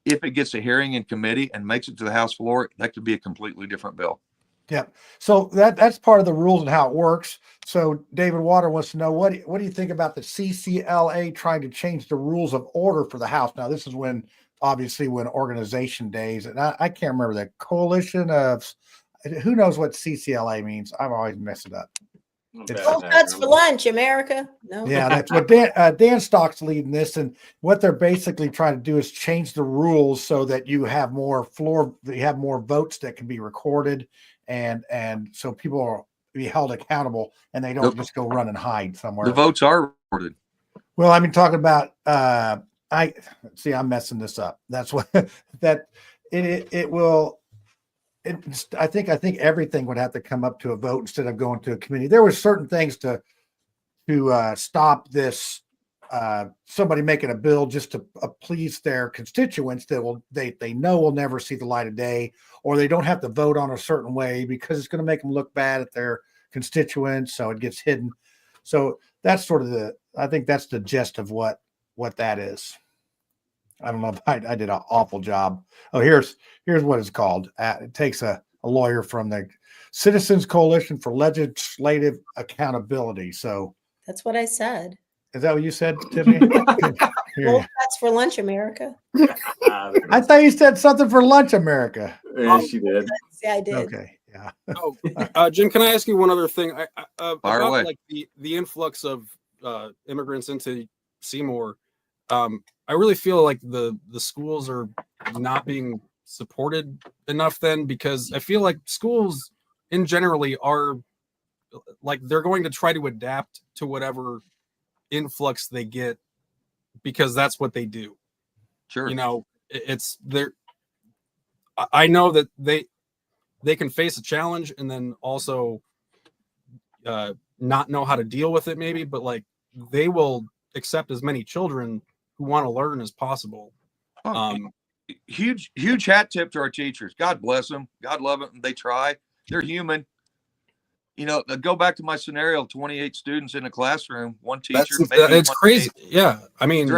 if it gets a hearing in committee and makes it to the House floor, that could be a completely different bill. yeah. So that's part of the rules and how it works. So David Water wants to know what do you think about the CCLA trying to change the rules of order for the House? Now, this is obviously when organization days, and I can't remember the coalition of, who knows what CCLA means. I've always messed it up. Cold cuts for lunch, America. No. Yeah, that's what Dan Stock's leading this, and what they're basically trying to do is change the rules so that you have more votes that can be recorded, and so people are be held accountable and they don't just go run and hide somewhere. The votes are recorded. Well, I mean, talking about I'm messing this up. That's what that it will. I think everything would have to come up to a vote instead of going to a committee. There were certain things to stop this somebody making a bill just to please their constituents that they know will never see the light of day, or they don't have to vote on a certain way because it's going to make them look bad at their constituents, so it gets hidden. So that's sort of I think that's the gist of what that is. I don't know if I did an awful job. Oh, here's what it's called. It takes a lawyer from the Citizens Coalition for Legislative Accountability. So That's what I said. is that what you said, Tiffany? Cold cuts for lunch, America. I thought you said something for lunch, America. Yeah, she did. Yeah, I did. Okay, yeah. Jim, can I ask you one other thing? Fire away. Like the influx of immigrants into Seymour. I really feel like the schools are not being supported enough then, because I feel like schools in generally are like they're going to try to adapt to whatever influx they get because that's what they do. Sure. You know, it's there. I know that they can face a challenge and then also not know how to deal with it, maybe, but like they will accept as many children who want to learn as possible. Huge hat tip to our teachers. God bless them. God love them. They try. They're human. Go back to my scenario: 28 students in a classroom, one teacher. It's crazy. Yeah, I mean,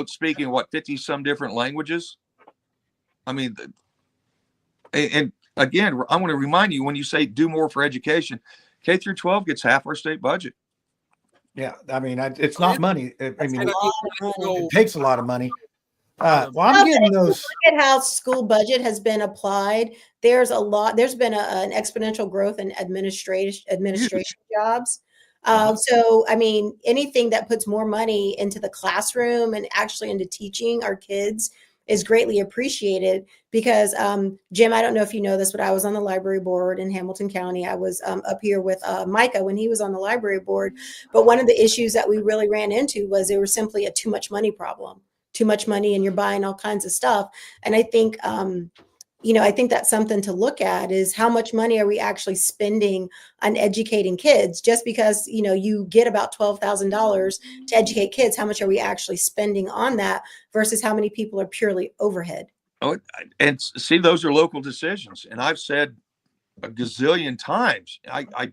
speaking what 50 some different languages. I mean, and again, I'm going to remind you when you say do more for education, K through 12 gets half our state budget. Yeah, I mean, it's not money. I mean, money. it takes a lot of money. Well, I'm getting those. Look at how school budget has been applied. There's been an exponential growth in administration jobs. So, I mean, anything that puts more money into the classroom and actually into teaching our kids is greatly appreciated because, Jim, I don't know if you know this, but I was on the library board in Hamilton County. I was up here with Micah when he was on the library board. But one of the issues that we really ran into was there was simply a too much money problem. Too much money and you're buying all kinds of stuff. And I think, I think that's something to look at is how much money are we actually spending on educating kids? Just because, you get about $12,000 to educate kids, how much are we actually spending on that versus how many people are purely overhead? Oh, and see, those are local decisions. And I've said a gazillion times, I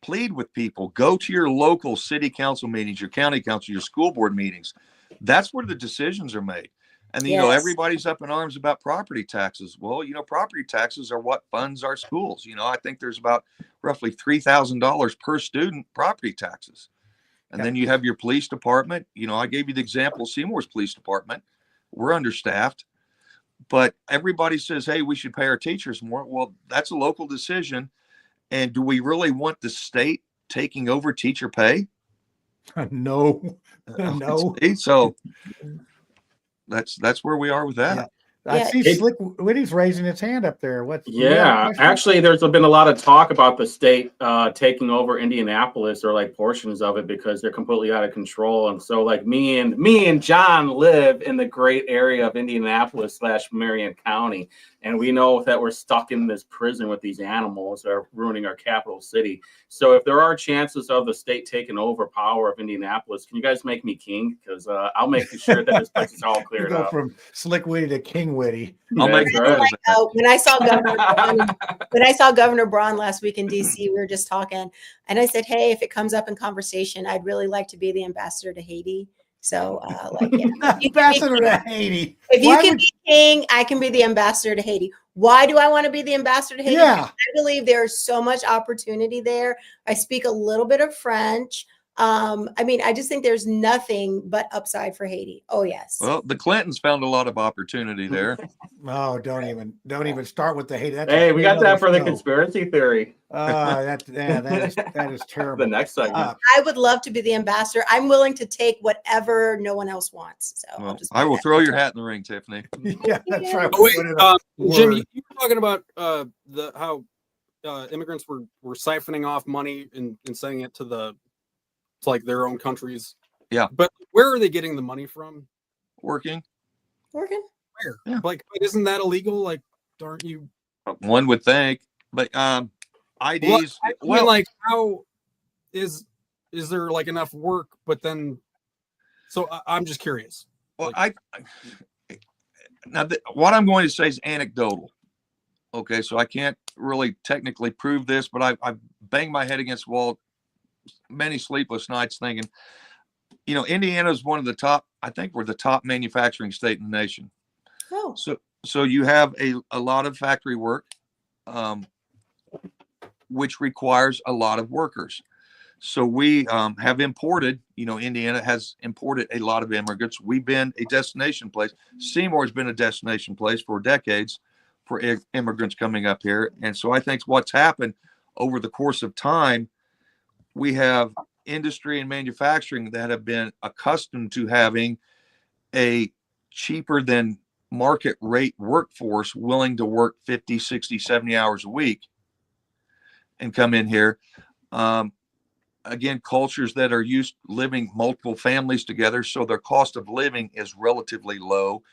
plead with people, go to your local city council meetings, your county council, your school board meetings. That's where the decisions are made. And, everybody's up in arms about property taxes. Well, property taxes are what funds our schools. I think there's about roughly $3,000 per student property taxes. And then you have your police department. I gave you the example of Seymour's police department. We're understaffed. But everybody says, hey, we should pay our teachers more. Well, that's a local decision. And do we really want the state taking over teacher pay? No. No. So that's where we are with that. Yeah. I see Slick Witty's raising his hand up there. Actually, there's been a lot of talk about the state taking over Indianapolis or like portions of it because they're completely out of control. And so like me and John live in the great area of Indianapolis / Marion County. And we know that we're stuck in this prison with these animals that are ruining our capital city. So if there are chances of the state taking over power of Indianapolis, can you guys make me king? Because I'll make sure that this place is all cleared go up. From Slick Witty to King Witty. I'll make when I saw Governor Braun last week in DC, we were just talking, and I said, "Hey, if it comes up in conversation, I'd really like to be the ambassador to Haiti." So, ambassador to Haiti. If you can be king, I can be the ambassador to Haiti. Why do I want to be the ambassador to Haiti? Yeah. I believe there's so much opportunity there. I speak a little bit of French. I just think there's nothing but upside for Haiti. Oh, yes. Well, the Clintons found a lot is opportunity there. Oh, don't even start with the Haiti. Hey, we got that for the conspiracy theory. That is terrible. The next segment. I would love to be the ambassador. I'm willing to take whatever no one else wants. So I will throw your hat in the ring, Tiffany. Yeah, that's right. Oh, wait, Jim, you were talking about how immigrants were siphoning off money and sending it to like their own countries. Yeah. But where are they getting the money from? Working. Where? Yeah. Like, isn't that illegal? Like, aren't you? One would think, but IDs. How is there like enough work? But then, so I'm just curious. Well, what I'm going to say is anecdotal. Okay, so I can't really technically prove this, but I've banged my head against the wall many sleepless nights thinking, Indiana is one of the top, I think we're the top manufacturing state in the nation. Oh. So you have a lot of factory work, which requires a lot of workers. So we have imported, Indiana has imported a lot of immigrants. We've been a destination place. Seymour has been a destination place for decades for immigrants coming up here. And so I think what's happened over the course of time, we have industry and manufacturing that have been accustomed to having a cheaper than market rate workforce willing to work 50, 60, 70 hours a week and come in here. Again, cultures that are used living multiple families together, so their cost of living is relatively low.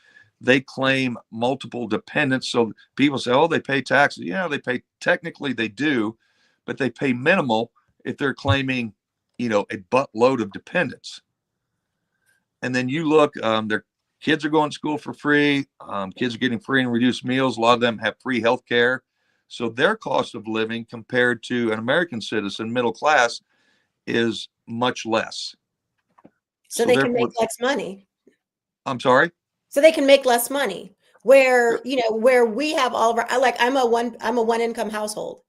They claim multiple dependents. So people say, oh, they pay taxes. Yeah, they pay, technically they do, but they pay minimal if they're claiming, a buttload of dependents. And then you look, their kids are going to school for free. Kids are getting free and reduced meals. A lot of them have free health care. So their cost of living compared to an American citizen, middle class, is much less. So they can make less money. I'm sorry? So they can make less money. Where, where we have all of our, I'm a one income household.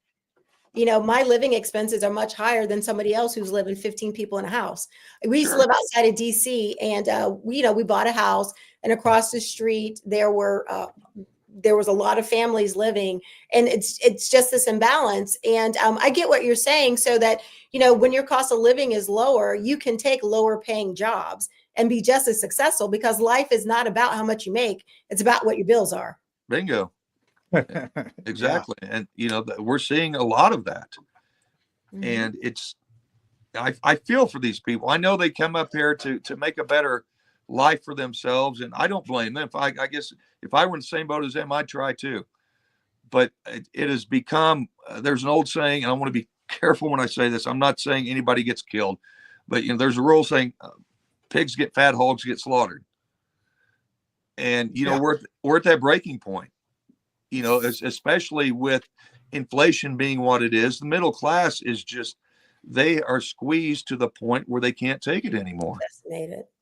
My living expenses are much higher than somebody else who's living 15 people in a house. We used to live outside of DC, and we bought a house, and across the street there was a lot of families living, and it's just this imbalance. And I get what you're saying, so that when your cost of living is lower, you can take lower paying jobs and be just as successful, because life is not about how much you make, it's about what your bills are. Bingo. Exactly. Yeah. And we're seeing a lot of that. Mm-hmm. And I feel for these people. I know they come up here to make a better life for themselves, and I don't blame them. I guess if I were in the same boat as them, I'd try too. But it has become, there's an old saying, and I want to be careful when I say this. I'm not saying anybody gets killed, but there's a rule saying pigs get fat, hogs get slaughtered. And we're at that breaking point. Especially with inflation being what it is, the middle class is they are squeezed to the point where they can't take it anymore.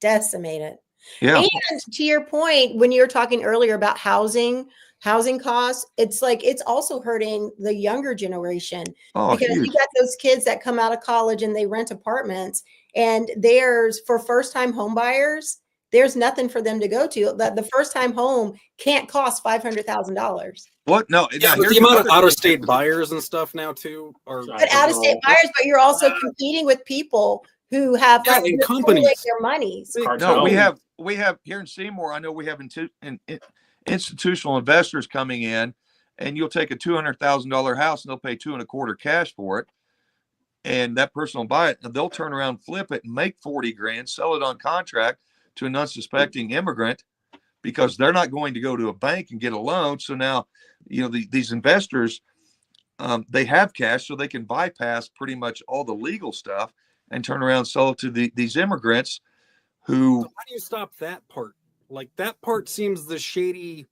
Decimated. Yeah. And to your point, when you were talking earlier about housing costs, it's also hurting the younger generation, because huge. You got those kids that come out of college and they rent apartments, and for first-time home buyers, there's nothing for them to go to. The first-time home can't cost $500,000. What? No. Yeah, but the amount of out-of-state buyers and stuff now too but out-of-state buyers, but you're also competing with people who have companies their monies. No, we have here in Seymour. I know we have institutional investors coming in, and you'll take a $200,000 house and they'll pay $2.25 cash for it. And that person will buy it, and they'll turn around, flip it, and make 40 grand, sell it on contract to an unsuspecting immigrant, because they're not going to go to a bank and get a loan. So now, these investors, they have cash, so they can bypass pretty much all the legal stuff and turn around and sell it to these immigrants who. So how do you stop that part? Like, that part seems the shady.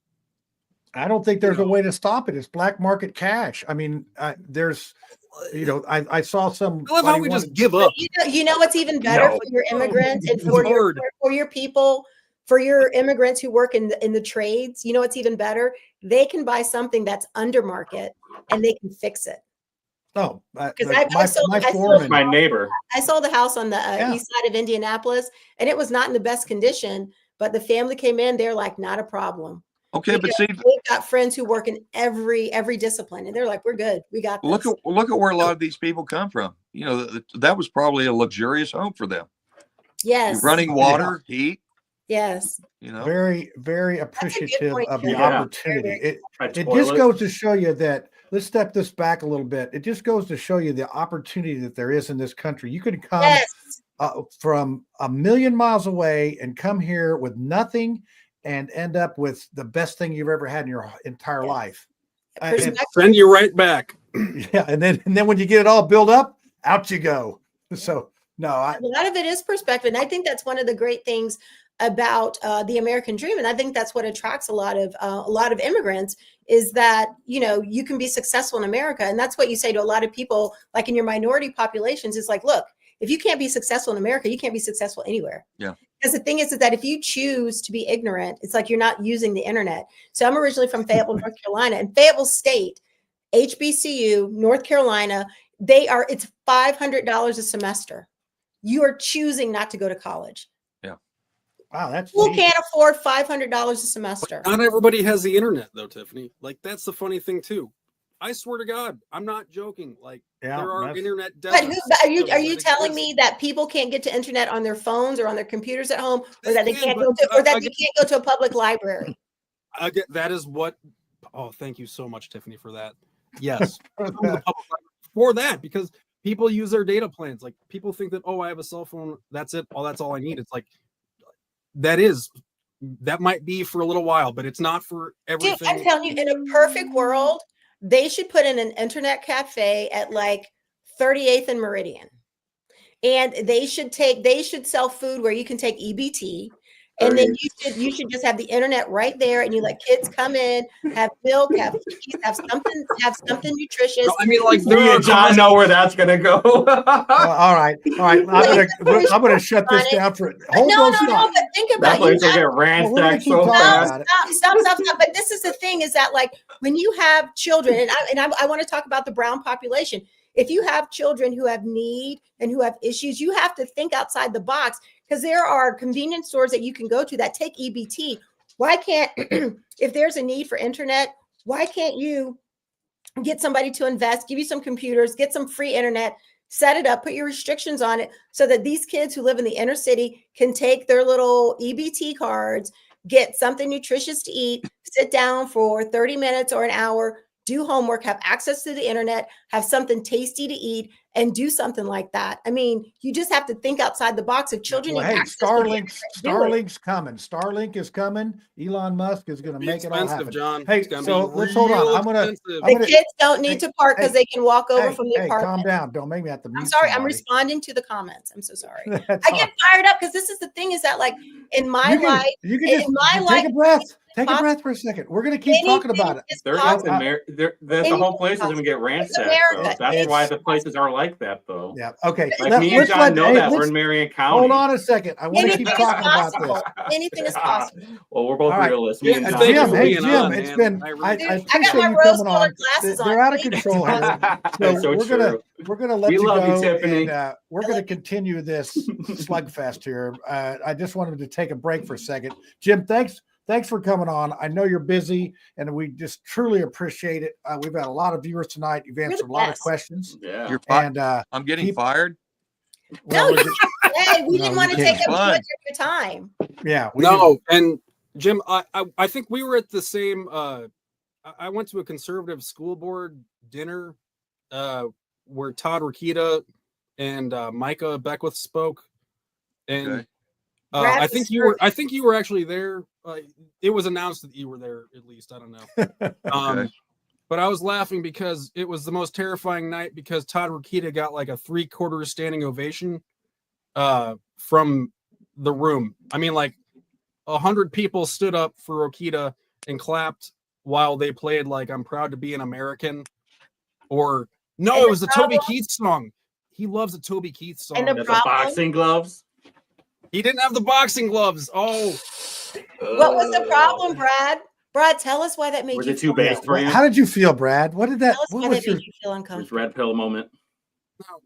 I don't think there's a way to stop it. It's black market cash. I mean, there's, I saw some. I love how we just give up. What's even better for your immigrants and for your people, for your immigrants who work in the trades. What's even better? They can buy something that's under market and they can fix it. Oh, because my neighbor. I sold the house on the east side of Indianapolis, and it was not in the best condition. But the family came in; they're like, not a problem. Okay, but see, they've got friends who work in every discipline, and they're like, "We're good. We got this." Look at where a lot of these people come from. That was probably a luxurious home for them. Yes, running water, heat. Yes, very, very appreciative of the opportunity. It just goes to show you that. Let's step this back a little bit. It just goes to show you the opportunity that there is in this country. You could come from a million miles away and come here with nothing and end up with the best thing you've ever had in your entire life. And send you right back. Yeah, and then when you get it all built up, out you go. So no, a lot of it is perspective, and I think that's one of the great things about the American dream, and I think that's what attracts a lot of immigrants, is that you can be successful in America. And that's what you say to a lot of people, like in your minority populations, is like, look, if you can't be successful in America, you can't be successful anywhere. Yeah. Because the thing is that if you choose to be ignorant, it's like you're not using the internet. So I'm originally from Fayetteville, North Carolina, and Fayetteville State, HBCU, North Carolina, it's $500 a semester. You are choosing not to go to college. Wow, that's who can't afford $500 a semester. Not everybody has the internet, though, Tiffany. Like, that's the funny thing too. I swear to God, I'm not joking. Like, there are internet. But are you telling me that people can't get to internet on their phones or on their computers at home, or that they can't go to a public library? That is what. Oh, thank you so much, Tiffany, for that. Yes, for that, because people use their data plans. Like, people think that, I have a cell phone, that's it. That's all I need. It's like. That might be for a little while, but it's not for everything. Dude, I'm telling you, in a perfect world, they should put in an internet cafe at like 38th and Meridian. And they should sell food where you can take EBT. And then you should just have the internet right there, and you let kids come in, have milk, have cookies, have something nutritious. I mean, like Me and John know where that's gonna go. All right. I'm gonna shut this down for hold No, those no, no, thoughts. but think That about place it. will get We're gonna ransacked keep so talking fast. about it. Stop. But this is the thing: is that like when you have children, and I want to talk about the brown population. If you have children who have need and who have issues, you have to think outside the box, because there are convenience stores that you can go to that take EBT. Why can't, if there's a need for internet, why can't you get somebody to invest, give you some computers, get some free internet, set it up, put your restrictions on it, so that these kids who live in the inner city can take their little EBT cards, get something nutritious to eat, sit down for 30 minutes or an hour, do homework, have access to the internet, have something tasty to eat, and do something like that. I mean, you just have to think outside the box. If children Well, need hey, access to the internet, do it. Starlink's coming. Starlink is coming. Elon Musk is going to make it all happen. John. Hey, It's gonna so be let's hold on. real I'm gonna. The kids don't need to park because they can walk over from the Hey, apartment. calm down. Don't make me have to. I'm sorry. I'm somebody. responding to the comments. I'm so sorry. That's I all. get fired up because this is the thing, is that like in my life, you can just take a breath. Take a breath for a second. We're going to keep talking about it. The whole place is going to get ransacked. So that's why the places are like that, though. Yeah. Okay. Like me and John know that we're in Marion County. Hold on a second. I want to keep Anything is talking about this. possible. Anything is possible. Well, we're both All right. realists. Me and John. Jim, hey, being Jim, on, it's man. been. I I really- I got appreciate my you coming on. rose-colored glasses on. They're out of Anything is control here. That's so we're true. gonna let We you love you, go, Tiffany. and we're gonna continue this slugfest here. I just wanted to take a break for a second. Jim, thanks for coming on. I know you're busy, and we just truly appreciate it. We've had a lot of viewers tonight. You've answered a lot of questions. Yeah. You're fired. And I'm getting fired. No, hey, we didn't No, want to you take can't. up too much of your time. Yeah. No, and Jim, I think we were at the same. I went to a conservative school board dinner, where Todd Rokita and Micah Beckwith spoke, and Okay. I think you were actually there. It was announced that you were there, at least. I don't know. Okay. But I was laughing because it was the most terrifying night, because Todd Rokita got like a 3/4 standing ovation from the room. I mean, like 100 people stood up for Rokita and clapped while they played like "I'm Proud to Be an American," or no, it was the Toby Keith song. He loves the Toby Keith song. And the boxing gloves. He didn't have the boxing gloves. Oh, what was the problem, Brad? Brad, tell us why that made Was you it too based for you? How did you feel, Brad? What did that? Tell us What why was that your? made you feel uncomfortable. This red pill moment.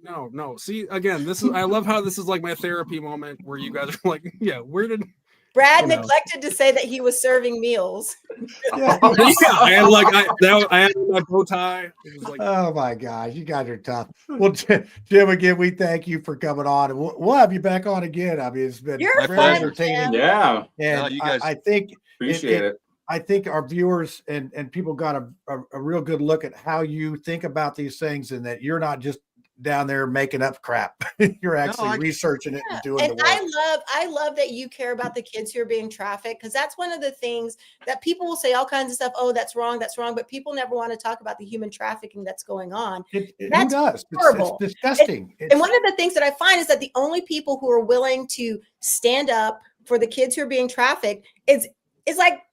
No. See, again, this is. I love how this is like my therapy moment where you guys are like, yeah, where did Brad neglected to say that he was serving meals. Yeah. I had like I had my bow tie. It was like, Oh my gosh, you guys are tough. Well, Jim, again, we thank you for coming on, and we'll have you back on again. I mean, it's been You're very fun, entertaining. Jim. Yeah. And No, you guys I think Appreciate it. I think our viewers and people got a real good look at how you think about these things, and that you're not just down there making up crap. You're actually researching it and doing the work. I love that you care about the kids who are being trafficked, because that's one of the things that people will say all kinds of stuff. Oh, that's wrong. But people never want to talk about the human trafficking that's going on. That's who does? horrible. It's disgusting. And one of the things that I find is that the only people who are willing to stand up for the kids who are being trafficked is like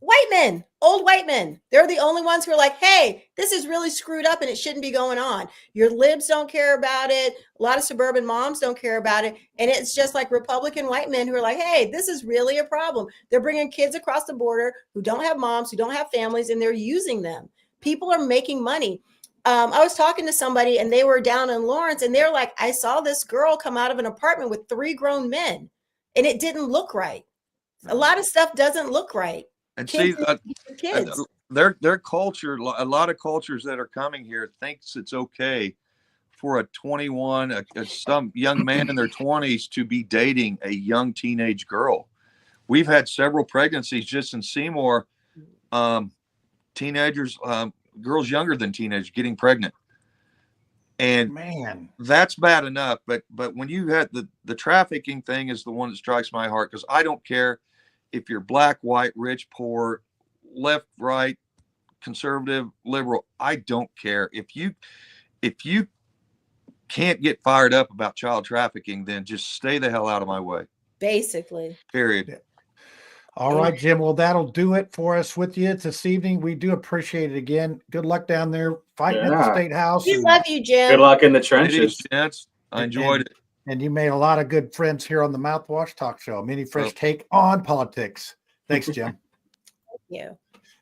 white men, old white men. They're the only ones who are like, hey, this is really screwed up and it shouldn't be going on. Your libs don't care about it. A lot of suburban moms don't care about it. And it's just like Republican white men who are like, hey, this is really a problem. They're bringing kids across the border who don't have moms, who don't have families, and they're using them. People are making money. I was talking to somebody and they were down in Lawrence, and they're like, I saw this girl come out of an apartment with 3 grown men, and it didn't look right. A lot of stuff doesn't look right. And Kids see, kids. their culture, a lot of cultures that are coming here thinks it's okay for a 21, some young man in their 20s to be dating a young teenage girl. We've had several pregnancies just in Seymour, teenagers, girls younger than teenagers getting pregnant. And man, that's bad enough. But when you had the trafficking thing is the one that strikes my heart, because I don't care if you're black, white, rich, poor, left, right, conservative, liberal. I don't care. If you can't get fired up about child trafficking, then just stay the hell out of my way. Basically. Period. All right, Jim. Well, that'll do it for us with you this evening. We do appreciate it again. Good luck down there fighting at the Yeah. State House. We and- love you, Jim. Good luck in the It is, trenches. gents. I enjoyed it. And you made a lot of good friends here on the Mouthwash Talk Show. A mini fresh Well- take on politics. Thanks, Jim. Yeah.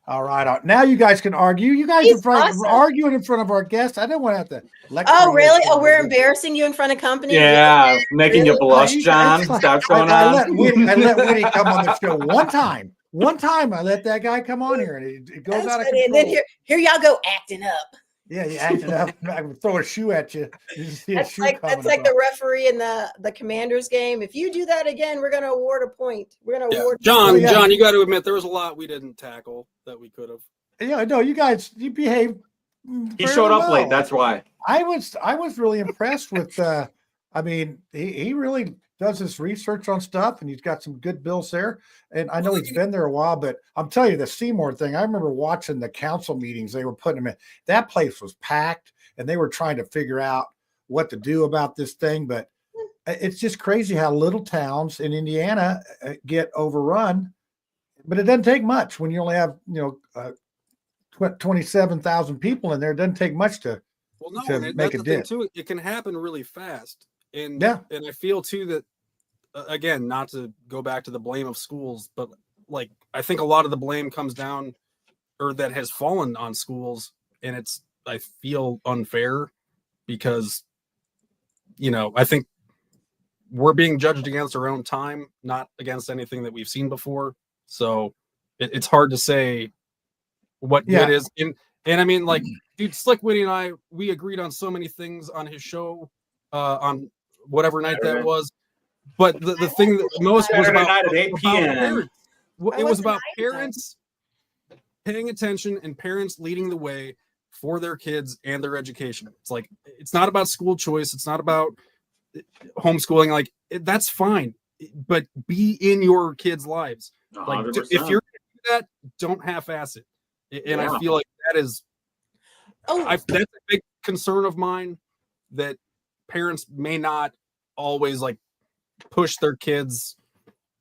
All right. Now you guys can argue. You guys He's are awesome. arguing in front of our guests. I don't want to have to lecture. Oh, you. really? Oh, we're embarrassing you in front of company? Yeah, making you Really? blush, It's John. like- Stop going I on. let Woody come on the show one time. One time I let that guy come on here, and it goes That's out of funny. control. And then here y'all go acting up. Yeah, you acted up. I would throw a shoe at you. You just see a That's shoe like coming the referee in the Commanders game. If you do that again, we're going to award a point. We're going to award. John, Oh, yeah. John, you got to admit there was a lot we didn't tackle that we could have. Yeah, no, you guys, you behave. He showed up late. That's why. I was really impressed with. I mean, he really does his research on stuff, and he's got some good bills there. And I know he's been there a while, but I'm telling you, the Seymour thing. I remember watching the council meetings they were putting him in. That place was packed, and they were trying to figure out what to do about this thing. But it's just crazy how little towns in Indiana get overrun. But it doesn't take much when you only have 27,000 people in there. It doesn't take much to and make that's a the thing dent. too. It can happen really fast, and Yeah. and I feel too that again, not to go back to the blame of schools, but like I think a lot of the blame comes down, or that has fallen on schools, and I feel unfair because I think we're being judged against our own time, not against anything that we've seen before. So it's hard to say what good is. And I mean, like, dude, Slick Witty and we agreed on so many things on his show, on whatever night that was. But the thing that most was Saturday about, night at 8 p.m. parents. It was about night time. parents paying attention and parents leading the way for their kids and their education. It's like, it's not about school choice. It's not about homeschooling. Like, that's fine, but be in your kids' lives. Like, 100%. if you're gonna do that, don't half-ass it. And I feel like that is that's a big concern of mine, that parents may not always like push their kids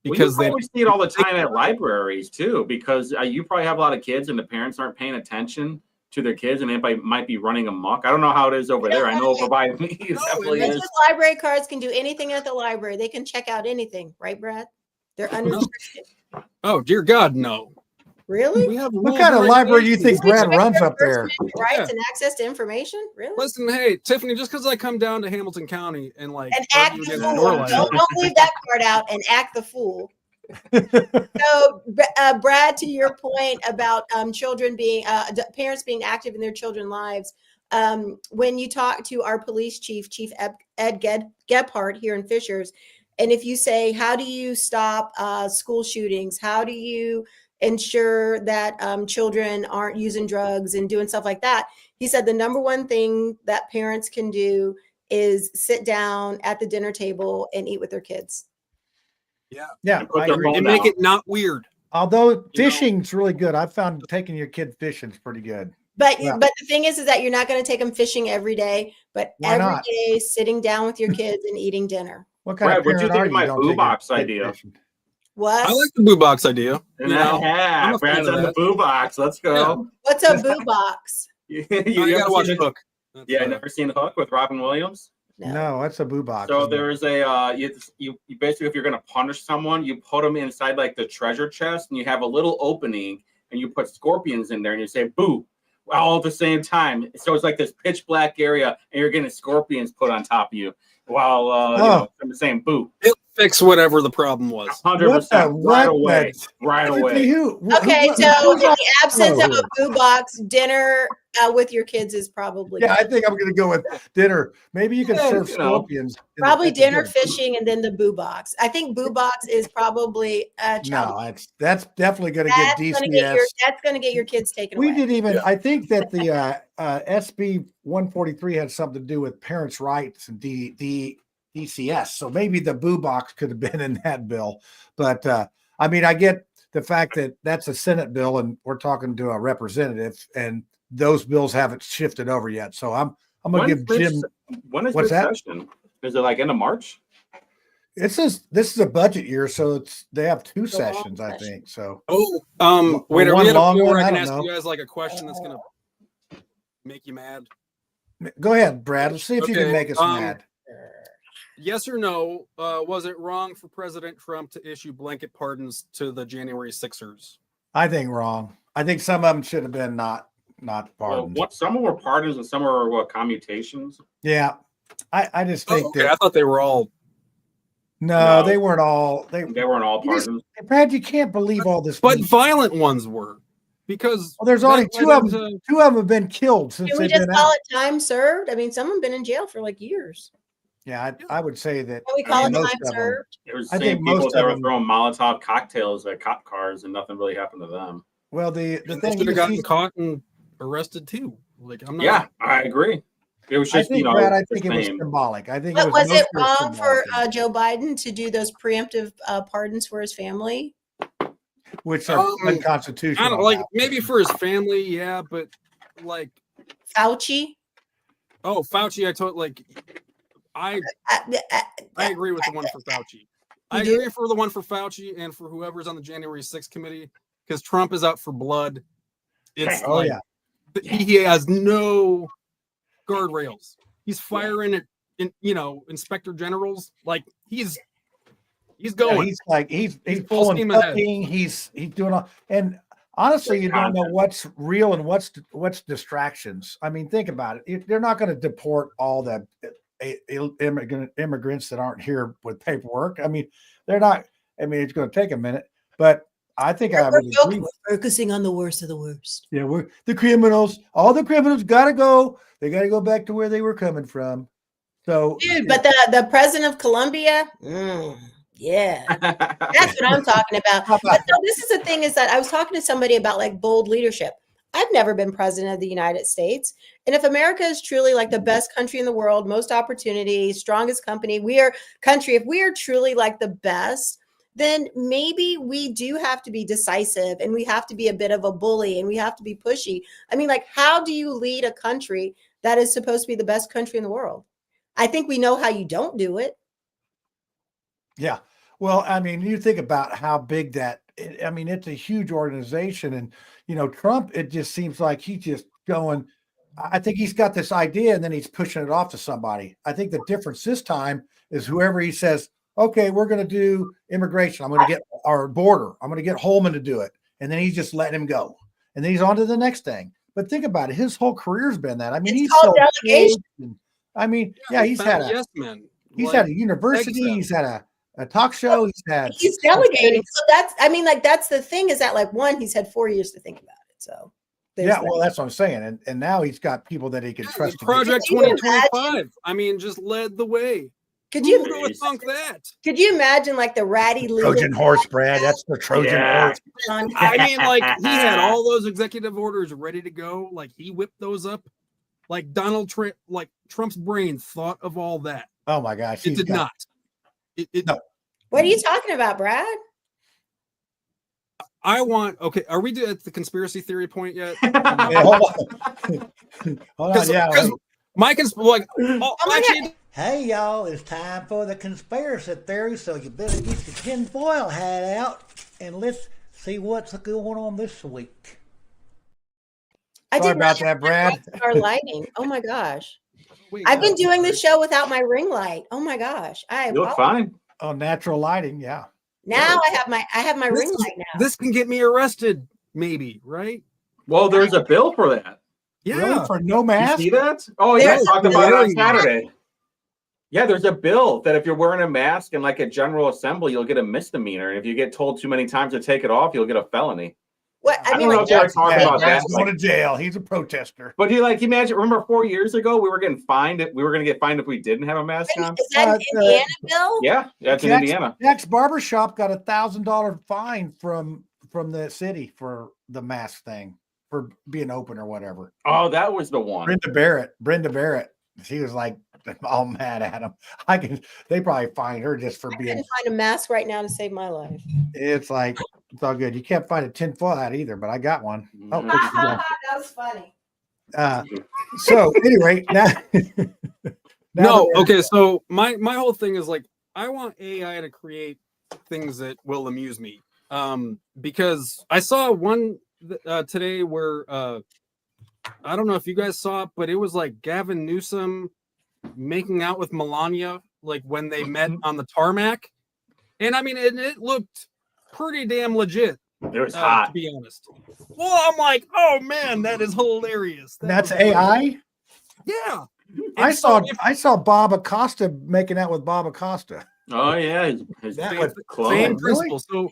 because you probably see it all the time at libraries too, because you probably have a lot of kids and the parents aren't paying attention to their kids, and anybody might be running amok. I don't know how it is over there. I know over by me, it definitely That's is. what library cards can do anything at the library. They can check out anything, right, Brad? They're unrestricted. Oh dear God, no. Really? We have What kind of library do you think Brad runs up there? Rights and access to information? Really? Listen, hey, Tiffany, just because I come down to Hamilton County and like And act argue the against fool. your Don't life, leave that part out and act the fool. So, Brad, to your point about children being parents being active in their children's lives, when you talk to our police chief, Chief Ed Gebhardt here in Fishers, and if you say, how do you stop school shootings? How do you ensure that children aren't using drugs and doing stuff like that? He said the number one thing that parents can do is sit down at the dinner table and eat with their kids. Yeah, And put I their agree. phone and make down. it not weird. Although fishing's really good. I've found taking your kid fishing's pretty good. But Yeah. but the thing is that you're not going to take them fishing every day, but Why every not? day sitting down with your kids and eating dinner. What kind of Brad, what'd you parent think are of my don't boo take your box kid idea? fishing? What? I like the boo box idea. And You know, I'm yeah, a fan Brad's of on the that. boo box. Let's go. What's a boo box? you I ever gotta watch seen it? Hook. That's, Yeah, never seen Hook with Robin Williams? No, that's a boo box. So isn't it? there's a you basically, if you're gonna punish someone, you put them inside like the treasure chest, and you have a little opening, and you put scorpions in there, and you say boo all at the same time. So it's like this pitch black area, and you're getting scorpions put on top of you while I'm saying boo. It'll fix whatever the problem was. 100% right away. Right away. Okay, so in the absence of a boo box, dinner with your kids is probably Yeah, I good. think I'm going to go with dinner. Maybe you can Yeah, serve you know. scorpions. Probably at the dinner, fishing, and then the boo box. I think boo box is probably No, that's definitely going to get DCS. That's going to get your kids taken We away. didn't even. I think that the SB 143 had something to do with parents' rights and DCS. So maybe the boo box could have been in that bill. But I mean, I get the fact that that's a Senate bill, and we're talking to a representative, and those bills haven't shifted over yet. So I'm gonna give Jim. When is What's this that? session? Is it like end of March? It says this is a budget year, so they have two It's a long sessions, I session. think. So Wait, are one we at a long point where one? I I can don't ask know. you guys like a question that's gonna make you mad? Go ahead, Brad. Let's see if you can Okay, make us mad. Yes or no? Was it wrong for President Trump to issue blanket pardons to the January Sixers? I think wrong. I think some of them should have been not Well, pardoned. some were pardons and some were commutations. Yeah, I just Oh, think okay. I that thought they were all. no, No. they weren't all. They weren't all You just- pardons. Brad, you can't believe all this. But meat. violent ones were, because Well, there's that only led two of into- them. Two of them have been killed since Can we they've just been call out. it time served? I mean, some have been in jail for like years. Yeah, I would say that. Can we call it most time of them- served? It was I the think same people most that of were them- throwing Molotov cocktails at cop cars and nothing really happened to them. Well, the and they thing should have is, gotten caught and arrested too. Like I'm not. Yeah, I agree. It was I just, think, Brad, I think it was symbolic. I think But it was it mostly wrong for symbolic, Joe Biden to do those preemptive pardons for his family? which are I unconstitutional. don't like now. maybe for his family, yeah, but like Fauci? Fauci, I told like I agree with the one for Fauci. I do? agree for the one for Fauci and for whoever's on the January 6th committee because Trump is out for blood. It's Oh, like yeah. he has no guardrails. He's firing at inspector generals. Like he's going. Yeah, he's full pulling steam ahead. cooking, he's doing all, and honestly, you don't know what's real and what's distractions. I mean, think about it. They're not going to deport all the immigrants that aren't here with paperwork. I mean, they're not. I mean, it's going to take a minute, but I think I would agree. We're focusing on the worst of the worst. Yeah, we're the criminals. All the criminals got to go. They got to go back to where they were coming from. So, Dude, but the president of Colombia, yeah, that's what I'm talking about. But so this is the thing is that I was talking to somebody about like bold leadership. I've never been president of the United States. And if America is truly like the best country in the world, most opportunity, strongest company, if we are truly like the best, then maybe we do have to be decisive and we have to be a bit of a bully and we have to be pushy. I mean, like, how do you lead a country that is supposed to be the best country in the world? I think we know how you don't do it. yeah. Well, I mean, you think about how big I mean, it's a huge organization. And, Trump, it just seems like he's just going, I think he's got this idea and then he's pushing it off to somebody. I think the difference this time is whoever he says, okay, we're going to do immigration. I'm going to get our border. I'm going to get Holman to do it. And then he's just letting him go. And then he's on to the next thing. But think about it. His whole career's been that. I mean, It's he's called delegation. I mean, yeah, he's had yes, man. he's had a university. He's had a talk show. He's delegating. So that's the thing is that like one, he's had 4 years to think about it. So yeah, well, that's what I'm saying. And now he's got people that he can trust. Project Can you 2025. I mean, just led the way. Could Who you would have thunk that? could you imagine like the ratty legal Trojan horse, Brad. That's the Trojan horse. I mean, like he had all those executive orders ready to go. Like he whipped those up. Like Donald Trump, like Trump's brain thought of all that. Oh my gosh, It did not. No. What are you talking about, Brad? Okay, are we at the conspiracy theory point yet? Yeah, hold on. Hold on, yeah. My actually, Hey, y'all, it's time for the conspiracy theory, so you better get your tinfoil hat out and let's see what's going on this week. Sorry about that, Brad. Our lighting. Oh my gosh. wait, I've been doing this show without my ring light. Oh my gosh. You look fine. Oh, natural lighting, yeah. Now I have my ring light now. This can get me arrested, maybe, right? Well, there's a bill for that. Yeah. Really? For no You mask? see that? Oh, yeah, I There's talked a about it on bill. Saturday. Yeah, there's a bill that if you're wearing a mask in like a general assembly, you'll get a misdemeanor. And if you get told too many times to take it off, you'll get a felony. What I don't know if they're talking Yeah, about that. Brad's going to jail. He's a protester. But you like imagine? Remember 4 years ago we were getting fined. We were going to get fined if we didn't have a mask on. Is that an Indiana bill? Yeah, that's in Jack's- Indiana. Jack's barbershop got $1,000 fine from the city for the mask thing, for being open or whatever. Oh, that was the one. Brenda Barrett. She was like all mad at him. They probably fined her just for I being. couldn't find a mask right now to save my life. It's like it's all good. You can't find a tinfoil hat either, but I got one. Oh, Mhm. where'd she go? That was funny. So anyway, now, No, okay. So my whole thing is like I want AI to create things that will amuse me. Because I saw one today where I don't know if you guys saw it, but it was like Gavin Newsom making out with Melania, like when they met on the tarmac, and I mean it looked pretty damn legit. It was hot, to be honest. Well, I'm like, oh man, that is hilarious. That's AI. Yeah. I saw Bob Acosta making out with Bob Acosta. Oh yeah, his same principle. So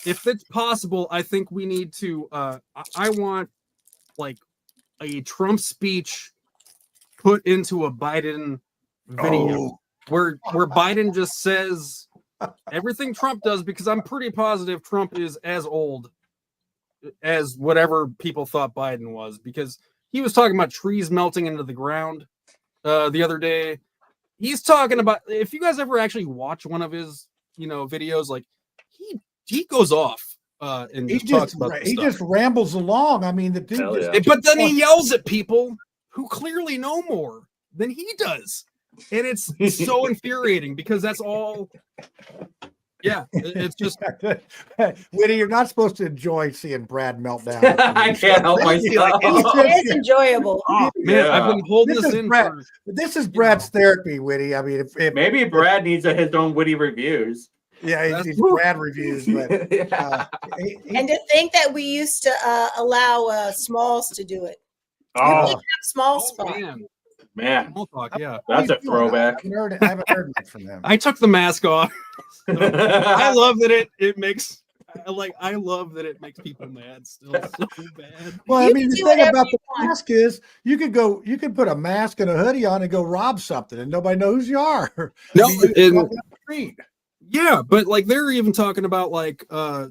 if it's possible, I think we need to I want like a Trump speech put into a Biden video where Biden just says everything Trump does, because I'm pretty positive Trump is as old as whatever people thought Biden was, because he was talking about trees melting into the ground the other day. He's talking about, if you guys ever actually watch one of his videos, like he goes off and He talks about this stuff. just rambles along. I mean, the dude But then he yells at people who clearly know more than he does. And it's so infuriating because that's all. Yeah, it's just. Whitty, you're not supposed to enjoy seeing Brad melt down. I can't help myself. It is enjoyable. Oh, man, I've been holding this in. This is Brad's therapy, Whitty. I mean, if maybe Brad needs his own witty reviews. Yeah, he's Brad reviews, but and to think that we used to allow Smalls to do it. Oh, Smalls man, talk, yeah, that's a throwback. I haven't heard much from them. I took the mask off. I love that it makes. I love that it makes people mad still so bad. Well, I mean, the thing about the mask is you could put a mask and a hoodie on and go rob something and nobody knows who you are. No, I mean, you walk down the street. Yeah, but like they're even talking about like I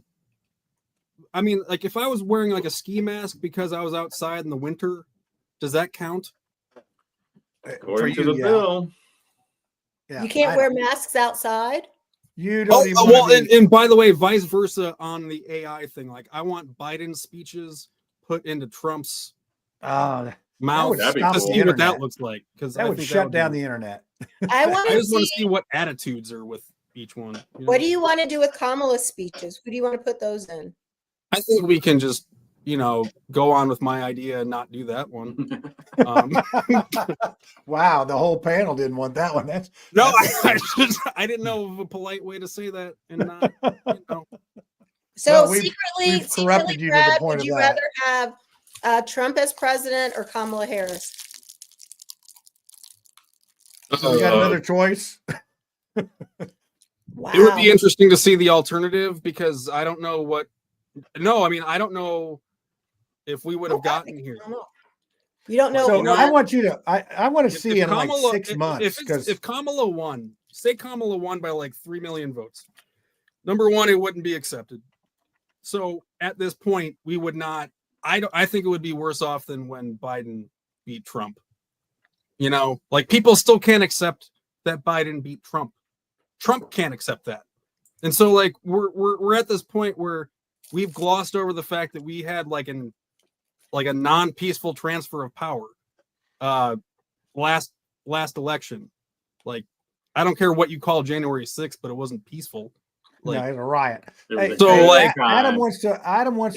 mean, like if I was wearing like a ski mask because I was outside in the winter, does that count? According to the bill. Yeah, you can't wear masks outside. You don't and by the way, vice versa on the AI thing. Like, I want Biden's speeches put into Trump's mouth to see what that looks like. Because that would shut down the internet. I just want to see what attitudes are with each one. What do you want to do with Kamala's speeches? Who do you want to put those in? I think we can just, go on with my idea and not do that one. Wow, the whole panel didn't want that one. I didn't know of a polite way to say that and not, So well, we've corrupted you Brad, to the point would of you that. rather have Trump as president or Kamala Harris? So you got another choice? Wow. It would be interesting to see the alternative because I don't know what. No, I mean, I don't know if we would have gotten here. You don't know. So I want you to. I want to see in Kamala, like 6 months because if Kamala won, say Kamala won by like 3 million votes. Number one, it wouldn't be accepted. So at this point, we would not. I think it would be worse off than when Biden beat Trump. Like people still can't accept that Biden beat Trump. Trump can't accept that, and so like we're at this point where we've glossed over the fact that we had like a non-peaceful transfer of power last election. Like I don't care what you call January 6th, but it wasn't peaceful. Like, no, it was a riot. Adam wants to Adam wants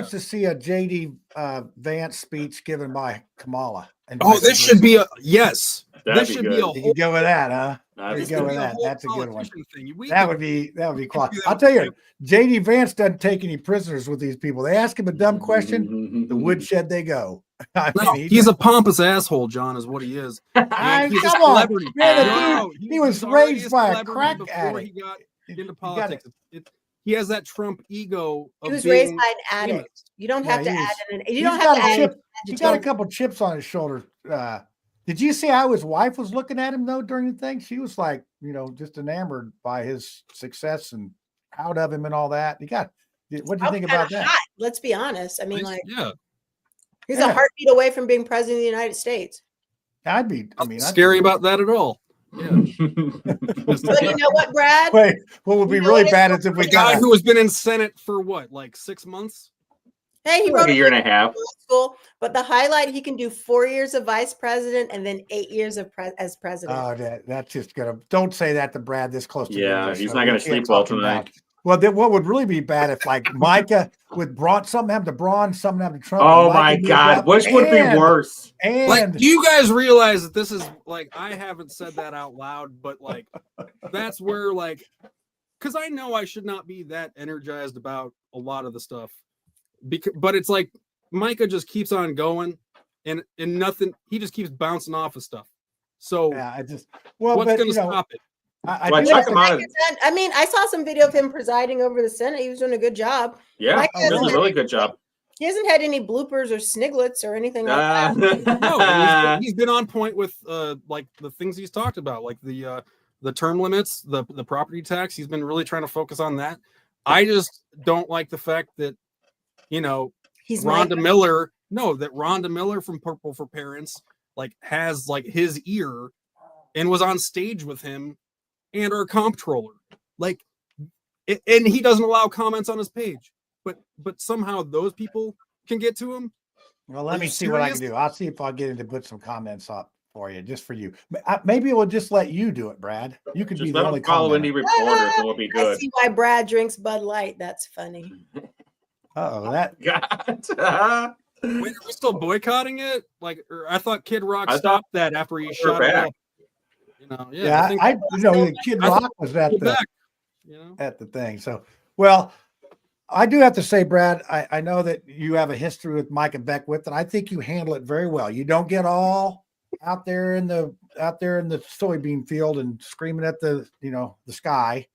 to see a JD Vance speech given by Kamala. This should be yes. This should be a whole. You can go with that, huh? You go with that. That's a good one. That would be quality. I'll tell you, JD Vance doesn't take any prisoners with these people. They ask him a dumb question, the woodshed they go. He's a pompous asshole, John, is what he is. Come on, man, he was raised by a crack addict. He got into politics. He has that Trump ego. He was raised by an addict. You don't have to add in. You don't have to add. He's got a couple chips on his shoulder. Did you see how his wife was looking at him though during the thing? She was like, just enamored by his success and proud of him and all that. What do you think about that? Hot. Let's be honest. I mean, he's a heartbeat away from being president of the United States. I'd scary about that at all. Yeah. So you know what, Brad? Wait, what would be really bad is if we got a guy who has been in Senate for what, like 6 months? Hey, he like wrote a year and a half. school, but the highlight, he can do 4 years of vice president and then 8 years of as president. Oh, that's just gonna. Don't say that to Brad this close to the Yeah, end of the he's show. not We gonna can't sleep well talk him down. tonight. Well, then what would really be bad if like Micah with Braun, something happened to Braun, something happened to Trump. Oh and Micah my moved God, up, which would be worse? Like, And do you guys realize that this is like, I haven't said that out loud, but like, that's where like, because I know I should not be that energized about a lot of the stuff, but it's like Micah just keeps on going, and nothing. He just keeps bouncing off of stuff. So yeah, I just what's but going to you know, stop it? I Well, do check have to- him out. I mean, I saw some video of him presiding over the Senate. He was doing a good job. Yeah, Mike he does a hasn't really had- good job. He hasn't had any bloopers or snigglets or anything like that. No, and he's been on point with like the things he's talked about, like the term limits, the property tax. He's been really trying to focus on that. I just don't like the fact that, you know, He's Rhonda Micah. Miller. No, that Rhonda Miller from Purple for Parents like has like his ear and was on stage with him and our comptroller. Like, and he doesn't allow comments on his page, but somehow those people can get to him. well, Are let me you see what I can serious? do. I'll see if I'll get him to put some comments up for you, just for you. Maybe we'll just let you do it, Brad. You could be Just the let only him follow commenter. indie reporters and we'll be I good. see why Brad drinks Bud Light. That's funny. Oh, that God. Wait, are we still boycotting it? Like, or I thought Kid Rock I thought stopped that after he we're shot it back. up. You know, yeah, I think I you know the Kid I thought Rock was we're at the back. You know, at the thing. So, well, I do have to say, Brad, I know that you have a history with Micah Beckwith, and I think you handle it very well. You don't get all out there in the soybean field and screaming at the the sky,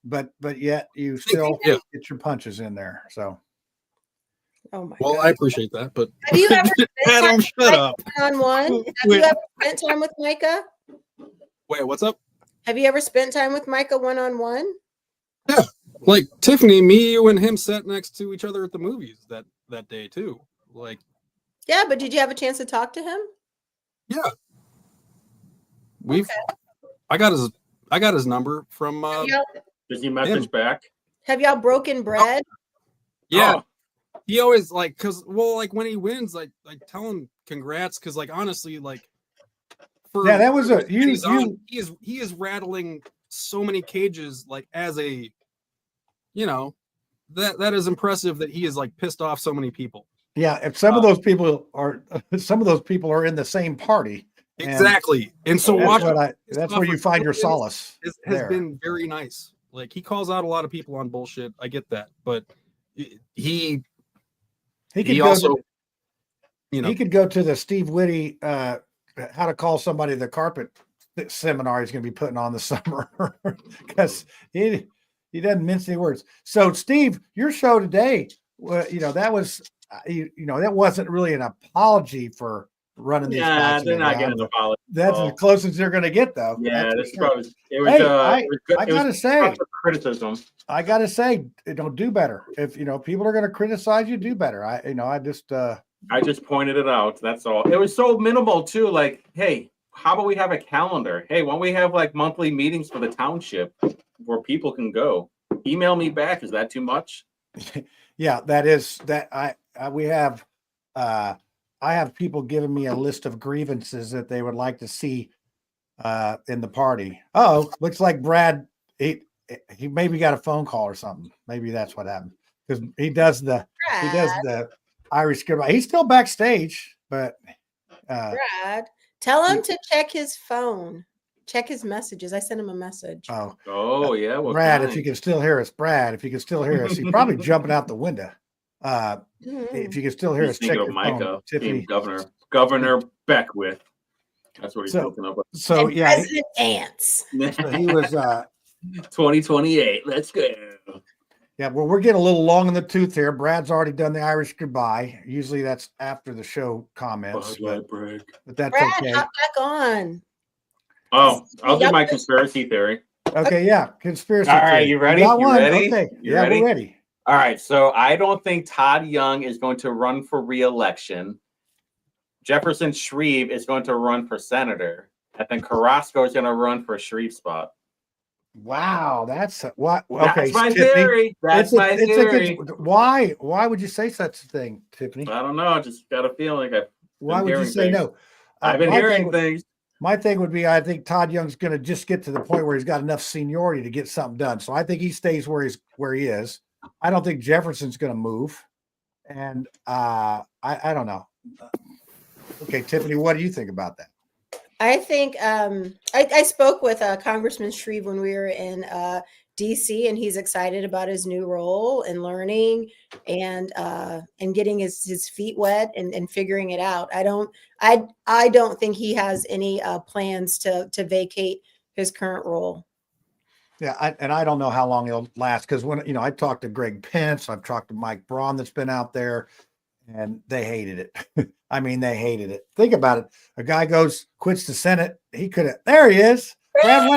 but yet you still Yeah. get your punches in there. So Oh my well, God. I appreciate that, but Have you ever spent time Adam, with shut Micah up. one-on-one? Have Wait. you ever spent time with Micah? Wait, what's up? Have you ever spent time with Micah one-on-one? Like Tiffany, me, you, and him sat next to each other at the movies that day too. Like, Yeah, but did you have a chance to talk to him? yeah, we've. I got his number from. Does he message back? Have y'all broken bread? Yeah, Oh, he always like like when he wins, like tell him congrats, because like honestly, like for yeah, that was a he's on, he is rattling so many cages, like as a, you know, that is impressive that he is like pissed off so many people. yeah. If some of those people are in the same party. And Exactly, and so that's where you find your solace. has there. been very nice. Like he calls out a lot of people on bullshit. I get that, but he could also, go you know, he could go to the Steve Whitty how to call somebody the carpet seminar he's going to be putting on this summer, because he doesn't mince any words. So Steve, your show today, that was that wasn't really an apology for running these yeah, fights. they're not getting the apology. That's the closest they're going to get, though. Yeah, That's this for sure. probably it was. Hey, It was good. I It was gotta say, constructive criticism. I gotta say, don't do better. If people are going to criticize you, do better. I just pointed it out. That's all. It was so minimal too. Like, hey, how about we have a calendar? Hey, why don't we have like monthly meetings for the township where people can go? Email me back. Is that too much? Yeah, that is that. We have. I have people giving me a list of grievances that they would like to see in the party. Oh, looks like Brad. He maybe got a phone call or something. Maybe that's what happened, because he does the Irish goodbye. He's still backstage, but Brad, tell him to check his phone, check his messages. I sent him a message. Oh yeah, well, Brad, if you can still hear us, he's probably jumping out the window. If you can still hear us, check Speaking your of Micah, phone, Tiffany. Governor Beckwith. That's what he's talking about. So And yeah, President Ants. so he was 2028. Let's go. yeah, well, we're getting a little long in the tooth here. Brad's already done the Irish goodbye. Usually that's after the show comments, but that's Brad, okay. hop back on. Oh, I'll do my conspiracy theory. Okay, yeah, conspiracy. All right, theory. you ready? We got You one. ready? Okay, You yeah, ready? we're ready. All right, so I don't think Todd Young is going to run for re-election. Jefferson Shreve is going to run for senator. I think Carrasco is going to run for a Shreve spot. Wow, that's what. Okay, That's my Tiffany, theory. That's my it's theory. a good. Why would you say such a thing, Tiffany? I don't know. I just got a feeling. I've Why been would you hearing say things. no? I've been hearing things. My thing would be, I think Todd Young's going to just get to the point where he's got enough seniority to get something done. So I think he stays where he is. I don't think Jefferson's going to move, and I don't know. Okay, Tiffany, what do you think about that? I think I spoke with Congressman Shreve when we were in DC, and he's excited about his new role and learning and getting his feet wet and figuring it out. I don't think he has any plans to vacate his current role. Yeah, I don't know how long it'll last, because when I talked to Greg Pence, I've talked to Mike Braun that's been out there, and they hated it. I mean, they hated it. Think about it. A guy quits the Senate. He could have. There he is. Brad,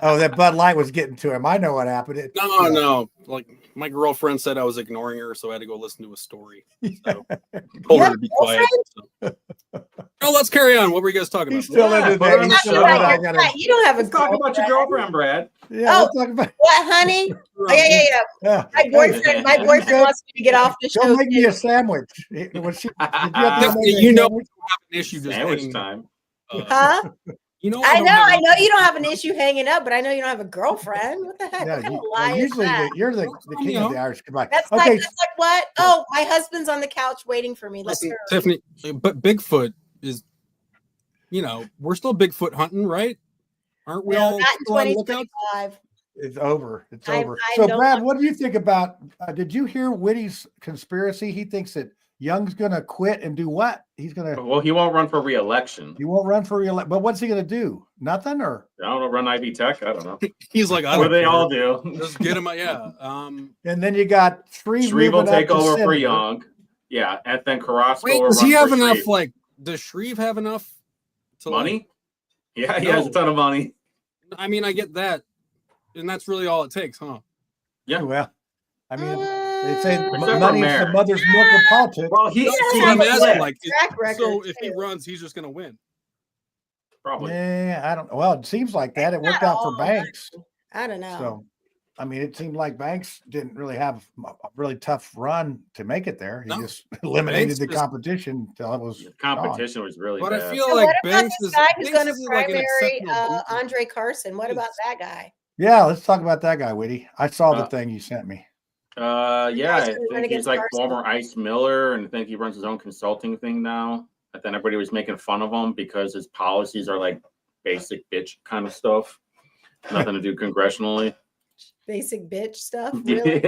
oh, that Bud Light was getting to him. I know what happened. No. Like my girlfriend said, I was ignoring her, so I had to go listen to a story. So told her to be quiet. So. Oh, let's carry on. What were you guys talking about? He's still into that. You don't have a Let's talk about your girlfriend, Brad. Yeah, let's talk about what, honey? Yeah. My boyfriend wants me to get off the show. Don't make me a sandwich. Was she, you know, we have an issue just sandwich time. Huh? You know, I know you don't have an issue hanging up, but I know you don't have a girlfriend. What the heck? Yeah, what kind of lie is usually that? you're the king of the Irish goodbye. That's okay. like what? Oh, my husband's on the couch waiting for me. Let's go. Tiffany, but Bigfoot is, we're still Bigfoot hunting, right? Aren't we all not in still on the lookout? 2025. It's over. It's over. I So, know Brad, what do you think about? Did you hear Whitty's conspiracy? He thinks that Young's going to quit and do what? He's going to. Well, he won't run for re-election. He won't run for re-election. But what's he going to do? Nothing, or? I don't know. Run Ivy Tech. I don't know. He's like, what do they all do? Just get him. Yeah. And then you got Shreve will take over for Young. Yeah, and then Carrasco. Wait, does he have enough? Like, does Shreve have enough money? Yeah, he has a ton of money. I mean, I get that, and that's really all it takes, huh? Yeah. Well, I mean, they say Except money is the mother's milk of politics. Well, so if he runs, he's just going to win. Probably. Yeah, I don't. Well, it seems like that. It worked out for Banks. I don't know. So, I mean, it seemed like Banks didn't really have a really tough run to make it there. He just eliminated the competition until it was. The competition was really but bad. I feel like Banks is is guy who's going to like primary Andre Carson. What about that guy? Yeah, let's talk about that guy, Whitty. I saw the thing you sent me. Yeah, I think he's like former Ice Miller, and I think he runs his own consulting thing now. But then everybody was making fun of him because his policies are like basic bitch kind of stuff. Nothing to do congressionally. Basic bitch stuff. Really?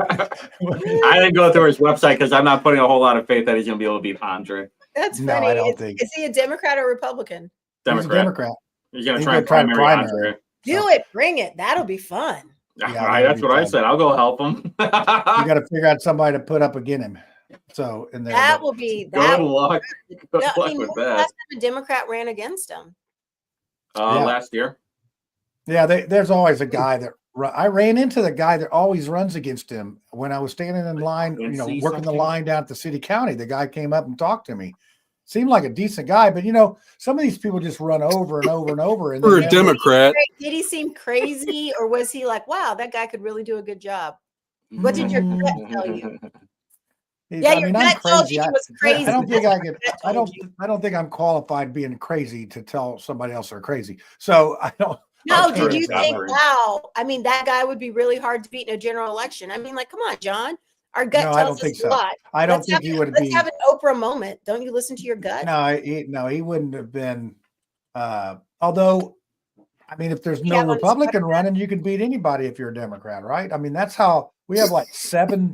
I didn't go through his website because I'm not putting a whole lot of faith that he's going to be able to beat Andre. That's funny. No, I don't think. Is he a Democrat or Democrat? He's a Democrat. He's going to try and primary Andre. Do it. Bring it. That'll be fun. Yeah, that's what I said. I'll go help him. You got to figure out somebody to put up against him. So in there, that will be good luck. Good luck with that. Last time a Democrat ran against him. Last year. Yeah, there's always a guy that I ran into the guy that always runs against him when I was standing in line, working the line down at the city county. The guy came up and talked to me. Seemed like a decent guy, but some of these people just run over and over and over. And for a Democrat, did he seem crazy, or was he like, "Wow, that guy could really do a good job"? What did your gut tell you? Your gut told you he was crazy. I don't think I could. I don't think I'm qualified being crazy to tell somebody else they're crazy. So I don't. No, did you think, wow? I mean, that guy would be really hard to beat in a general election. I mean, like, come on, John. Our gut tells us a lot. I don't think he would be. Let's have an Oprah moment. Don't you listen to your gut? No, he wouldn't have been. Although, I mean, if there's no Republican running, you can beat anybody if you're a Democrat, right? I mean, that's how we have like seven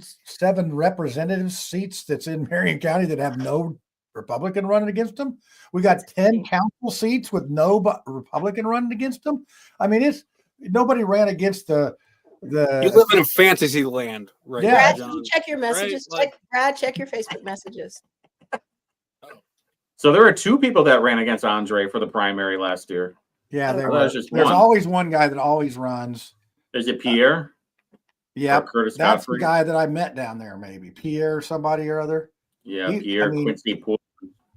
representative seats that's in Marion County that have no Republican running against them. We got 10 council seats with no Republican running against them. I mean, nobody ran against the. You live in a fantasy land, right? Yeah. Brad, you check your messages. Right? Brad, check your Facebook messages. So there are two people that ran against Andre for the primary last year. Yeah, there's one. always one guy that always runs. Is it Pierre? Yeah, Curtis that's Godfrey? The guy that I met down there. Maybe Pierre, somebody or other. Yeah, Pierre Quincy Poole.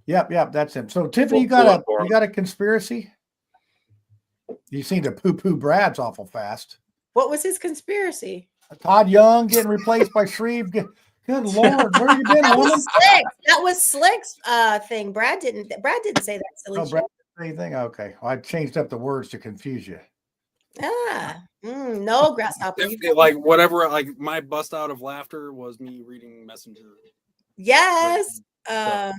Yep, that's him. So Tiffany, you got a conspiracy? You seem to poo-poo Brad's awful fast. What was his conspiracy? Todd Young getting replaced by Shreve. Good Lord, where you been, That woman? was Slick. That was Slick's thing. Brad didn't say that silly Oh, shit. Brad, anything? Okay, well, I changed up the words to confuse you. No, Grasshopper. Like whatever, like my bust out of laughter was me reading Messenger. Yes. Right.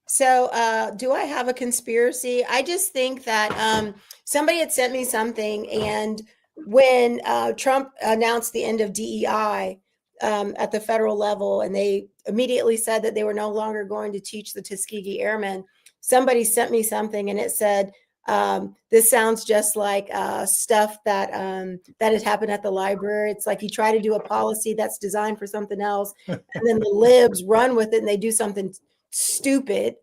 So do I have a conspiracy? I just think that somebody had sent me something, and when Trump announced the end of DEI at the federal level, and they immediately said that they were no longer going to teach the Tuskegee Airmen, somebody sent me something, and it said, this sounds just like stuff that has happened at the library. It's like you try to do a policy that's designed for something else, and then the libs run with it and they do something stupid.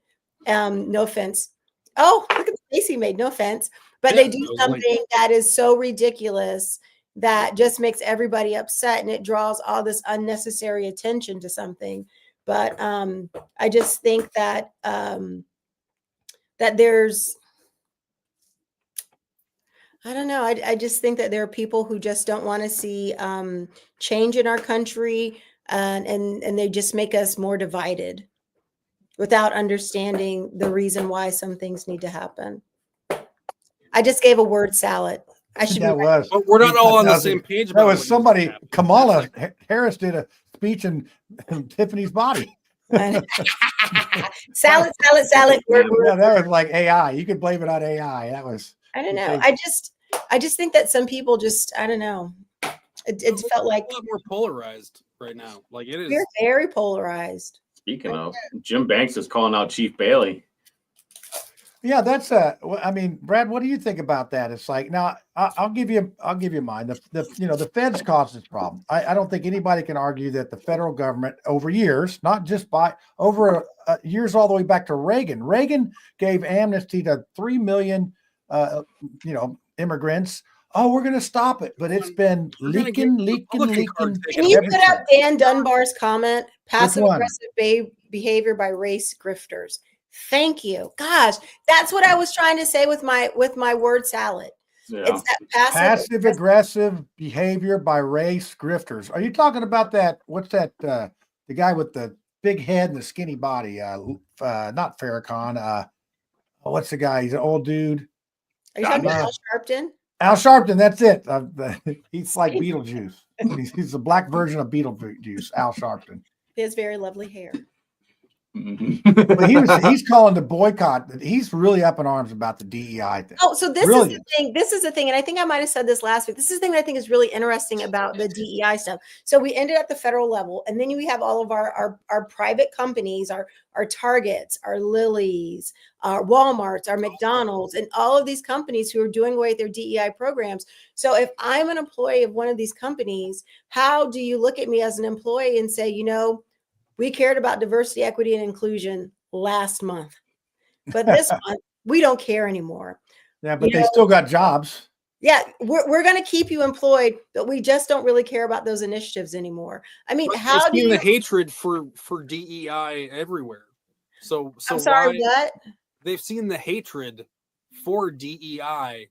No offense. Oh, look at the face he made. No offense. But they do something that is so ridiculous that just makes everybody upset, and it draws all this unnecessary attention to something. But I just think that that there's, I don't know. I just think that there are people who just don't want to see change in our country, and they just make us more divided without understanding the reason why some things need to happen. I just gave a word salad. I should. That was. But we're not all on the same page. That About was what somebody. needs to happen. Kamala Harris did a speech in Tiffany's body. Salad. Yeah, that was like AI. You could blame it on AI. That was. I don't know. I just think that some people just, I don't know. It felt like a lot more polarized right now. Like it is. We're very polarized. Speaking of, Jim Banks is calling out Chief Bailey. Yeah, that's I mean, Brad, what do you think about that? It's like, now I'll give you mine. The feds caused this problem. I don't think anybody can argue that the federal government over years, not just by over years all the way back to Reagan. Reagan gave amnesty to 3 million immigrants. Oh, we're going to stop it, but it's been leaking. Can you put up Dan Dunbar's comment? Passive aggressive behavior by race grifters. Thank you. Gosh, that's what I was trying to say with my word salad. Yeah. It's that passive aggressive behavior by race grifters. Are you talking about that? What's that? The guy with the big head and the skinny body? Not Farrakhan. What's the guy? He's an old dude. Are you talking about Al Sharpton? Al Sharpton. That's it. He's like Beetlejuice. He's the black version of Beetlejuice. Al Sharpton. He has very lovely hair. But he's calling the boycott. He's really up in arms about the DEI thing. Oh, so this is the thing. This is the thing, and I think I might have said this last week. This is the thing that I think is really interesting about the DEI stuff. So we ended at the federal level, and then we have all of our private companies, our Targets, our Lilly's, our Walmarts, our McDonald's, and all of these companies who are doing away with their DEI programs. So if I'm an employee of one of these companies, how do you look at me as an employee and say, we cared about diversity, equity, and inclusion last month, but this month we don't care anymore. Yeah, but they still got jobs. Yeah, we're going to keep you employed, but we just don't really care about those initiatives anymore. I mean, how do you the hatred for DEI everywhere? So I'm sorry, what? They've seen the hatred for DEI.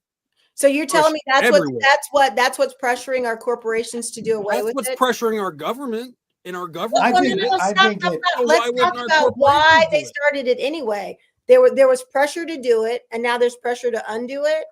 So you're telling me that's what's pressuring our corporations to do away with it? That's what's pressuring our government. In our government, let's talk about why they started it anyway. There was pressure to do it, and now there's pressure to undo it.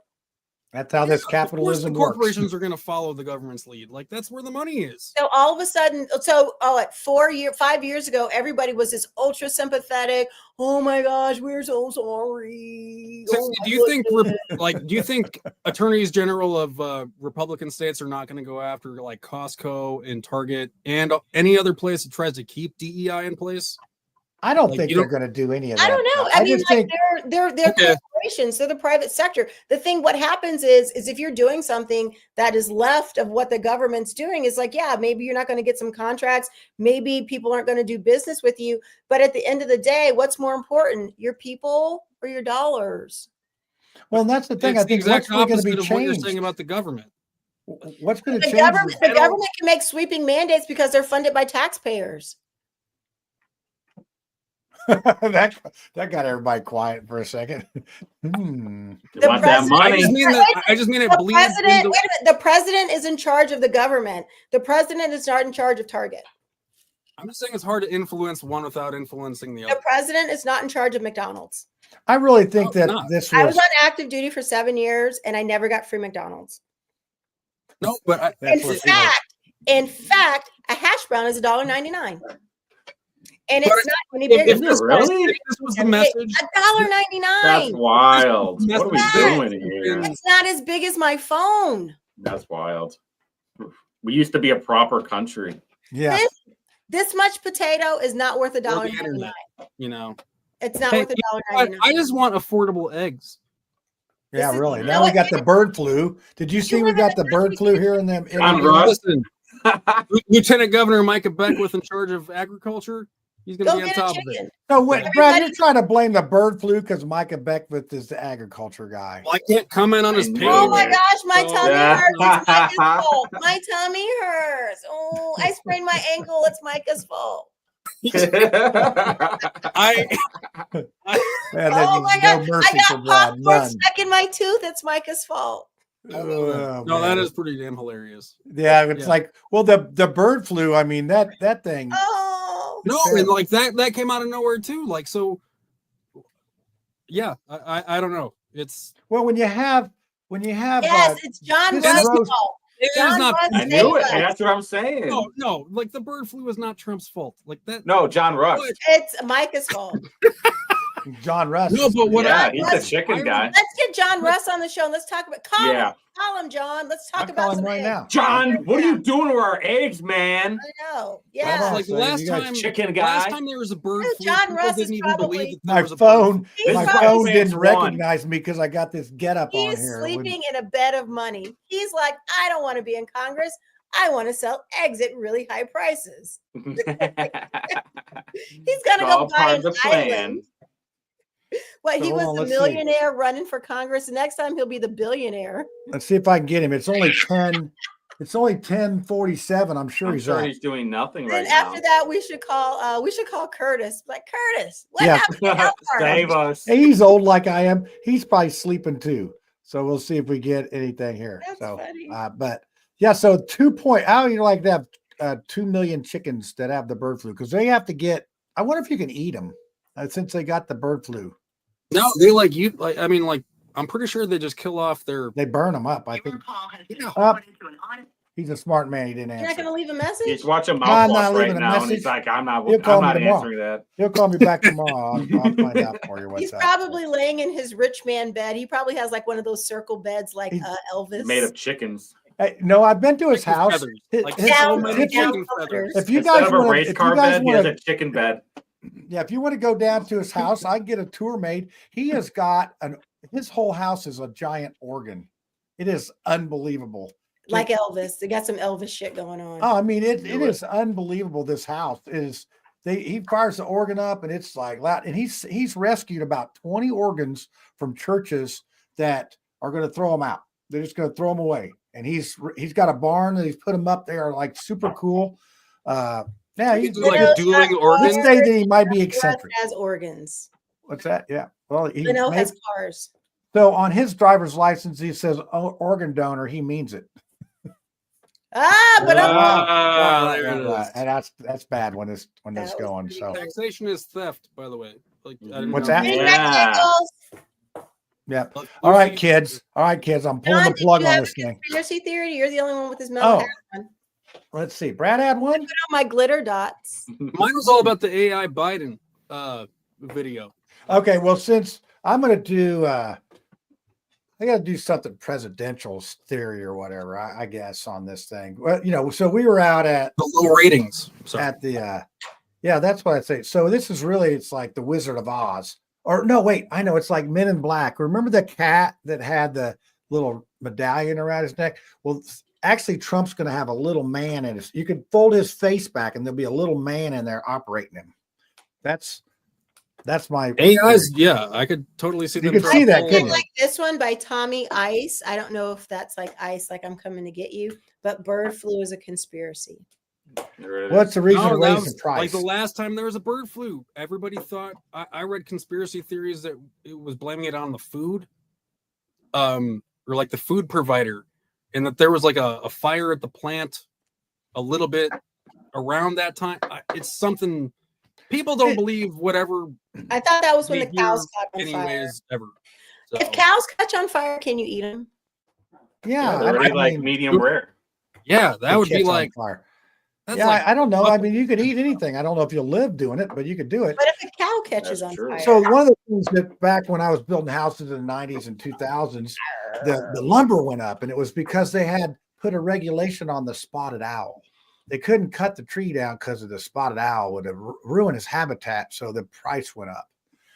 That's how this capitalism works. Corporations are going to follow the government's lead. Like that's where the money is. So all of a sudden, 5 years ago, everybody was this ultra sympathetic. Oh my gosh, we're so sorry. So do you think attorneys general of Republican states are not going to go after like Costco and Target and any other place that tries to keep DEI in place? I don't think they're going to do any of that. I don't know. I mean, they're corporations. They're the private sector. What happens is if you're doing something that is left of what the government's doing, is like, yeah, maybe you're not going to get some contracts. Maybe people aren't going to do business with you. But at the end of the day, what's more important, your people or your dollars? Well, and that's the thing. It's I think the exact what's going to be opposite of changed. what you're saying about the government. What's going to change? The government can make sweeping mandates because they're funded by taxpayers. that got everybody quiet for a second. You want that president- money? I just mean it The bleeds president, into. wait a minute, the president is in charge of the government. The president is not in charge of Target. I'm just saying it's hard to influence one without influencing the The other. president is not in charge of McDonald's. I really think No, that not. this I was, was on active duty for 7 years and I never got free McDonald's. No, but that's In what fact, a hash brown is $1.99. And But it's not any if bigger. Is it really? if this was the message, $1.99. That's wild. What are we Message doing is- here? It's not as big as my phone. That's wild. We used to be a proper country. yeah. This much potato is not worth or the $1.99. internet, you know. It's not Hey, worth But $1.99. I just want affordable eggs. Yeah, This is- really. you Now know we what? got the bird flu. Did you see we live in got a the bird flu here in them? John Russ. Listen, Lieutenant Governor Micah Beckwith in charge of agriculture, he's going to Go be on get a top of it. chicken. No, wait, Yeah. Brad, you're trying to blame the bird flu because Micah Beckwith is the agriculture guy. Well, I can't comment on his I page. knew Oh my it. gosh, my So- tummy Yeah. hurts. It's Micah's fault. My tummy hurts. Oh, I sprained my ankle. It's Micah's fault. I Man, Oh my no God. mercy I for got Brad. popcorn None. stuck in my tooth. It's Micah's fault. Oh, no, that man. is pretty damn hilarious. Yeah, it's Yeah. like, well, the bird flu. I mean, that thing. Oh. No, and like that came out of nowhere too. Like so, yeah. I don't know. It's Well, when you have Yes, it's John this Russ's roast- fault. it is John not. Russ I knew it. saved us. That's what I'm saying. No, like the bird flu is not Trump's fault. Like that. No, John Rush. What? It's Micah's fault. John Russ. No, but what Yeah, I he's Russ- the chicken guy. Let's get John Russ on the show and let's talk about Yeah. call him, John. Let's talk I'll about call him some right eggs. now. John, what are you doing to our eggs, man? I know. Hold Yeah. on. like So last you guys- time. Chicken Last guy. time there was a bird Dude, flu, John people Russ is didn't even probably- believe that there My was a bird flu. phone, He's my probably- phone didn't One. recognize me because I got this get up on He's here. sleeping in a bed of money. He's like, I don't want to be in Congress. I want to sell eggs at really high prices. He's gonna All go part buy of an the plan. island. Well, So he hold was on, the let's see. millionaire running for Congress. Next time he'll be the billionaire. Let's see if I can get him. It's only 10. It's only 10:47. I'm sure I'm he's sure up. he's doing nothing Then right after now. that, we should call Curtis. Like, Curtis, what Yeah. happened to Elmhurst? Save us. Hey, he's old like I am. He's probably sleeping too. So we'll see if we get anything here. That's So, funny. but yeah, so 2 point. I don't even like to have 2 million chickens that have the bird flu because they have to get. I wonder if you can eat them since they got the bird flu. No, they like you. Like I mean, like I'm pretty sure they just kill off their. They burn them up. I think. Yeah. He's a smart man. He didn't You're not answer. going to leave a message? He's watching No, I'm not Mouthwash right leaving a now, and message. he's like, I'm not He'll call me answering tomorrow. that. He'll call me back tomorrow. I'll find out for you what's He's up. probably laying in his rich man bed. He probably has like one of those circle beds like He- Elvis. Made of chickens. Hey, no, I've been to his Chicken house. feathers. His- Like his- so Down- many down chicken feathers. feathers. if you Instead guys of a want race to, car bed, he has a chicken bed. yeah, if you want to go down to his house, I can get a tour made. He has got his whole house is a giant organ. It is unbelievable. Like Elvis. They got some Elvis shit going on. Oh, I mean, it is unbelievable. This house is. He fires the organ up, and it's like loud. And he's rescued about 20 organs from churches that are going to throw them out. They're just going to throw them away. And he's got a barn and he's put them up there, like super cool. Yeah, You he's could do like a dueling organ. let's say that he might be Russ eccentric. has organs. What's that? Yeah. Well, he Leno may- has cars. so on his driver's license, he says organ donor. He means it. But Ah, there it is. And that's bad when this That was going. pretty So good. Taxation is theft, by the way. Like I didn't What's know. that? Bring Yeah. back Nichols. yeah. Like, All right, Lucy- kids. All right, kids. I'm pulling John, the did plug you on have this a thing. conspiracy theory? You're the only one with his metal Oh. hat on. Let's see. Brad had one. Put on my glitter dots. Mine was all about the AI Biden video. Okay. Well, since I'm going to do, I got to do something presidential theory or whatever, I guess, on this thing. Well, so we were out at The low ratings. Sorry. at the, yeah, that's what I'd say. So this is really, it's like the Wizard of Oz. Or no, wait, I know it's like Men in Black. Remember the cat that had the little medallion around his neck? Well, actually, Trump's going to have a little man in his. You could fold his face back, and there'll be a little man in there operating him. That's my AI's, yeah, I could totally see You them. could trying see to that, pull couldn't it. you? Like this one by Tommy Ice. I don't know if that's like ice, like I'm coming to get you, but bird flu is a conspiracy. There it What's is. the reason No, to that raise was the price? like the last time there was a bird flu. Everybody thought I read conspiracy theories that it was blaming it on the food, or like the food provider, and that there was like a fire at the plant a little bit around that time. It's something people don't believe whatever I thought that was when they the cows hear caught on fire. anyways ever. So, If cows catch on fire, can you eat them? Yeah, They're I already like mean, medium rare. yeah, that would be catch on like fire. that's Yeah, like I don't know. I mean, you could eat anything. I don't know if you'll live doing it, but you could do it. But if a cow catches That's on true. fire, So one of the things that back when I was building houses in the 90s and 2000s, the lumber went up, and it was because they had put a regulation on the spotted owl. They couldn't cut the tree down because of the spotted owl would have ruined his habitat, so the price went up.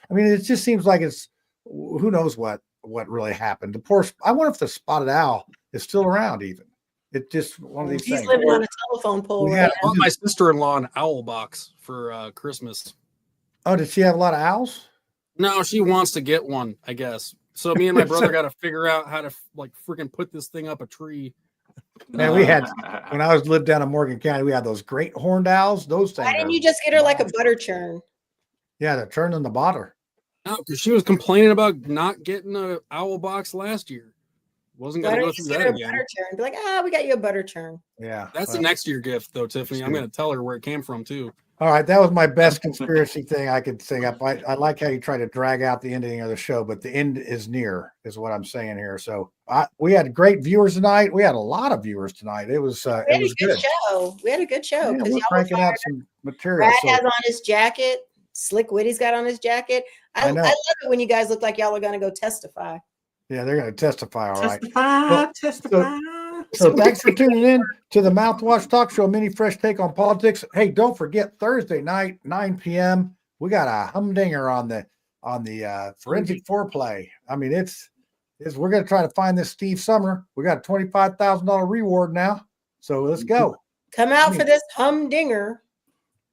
I mean, it just seems like it's who knows what really happened. The poor, I wonder if the spotted owl is still around even. It's just one of these he's things. living on a telephone pole We right had- now. I bought my sister-in-law an owl box for Christmas. Oh, did she have a lot of owls? No, she wants to get one, I guess. So me and my brother got to figure out how to like freaking put this thing up a tree. Man, we had when I was lived down in Morgan County, we had those great horned owls. Those things. Why didn't are- you just get her like a butter churn? Yeah, they're turning the bottle. No, because she was complaining about not getting an owl box last year. Wasn't Why going to don't go you through just get that her a again. butter churn? Be like, we got you a butter churn. Yeah, That's the next year gift, though, Tiffany. I'm Sure. going to tell her where it came from, too. All right, that was my best conspiracy thing I could sing up. I like how you try to drag out the ending of the show, but the end is near, is what I'm saying here. So we had great viewers tonight. We had a lot of viewers tonight. It was We had it was a good good. show. We had a good show Yeah, because we're y'all were cranking out fired. some material. Brad So has on his jacket. Slick Witty's got on his jacket. I know. love it when you guys look like y'all are going to go testify. yeah, they're going to testify. All right. Testify, testify. So thanks for tuning in to the Mouthwash Talk Show, mini fresh take on politics. Hey, don't forget Thursday night, 9 p.m. We got a humdinger on the forensic foreplay. I mean, it's we're going to try to find this Steve Sumner. We got a $25,000 reward now, so let's go. Come out for this humdinger.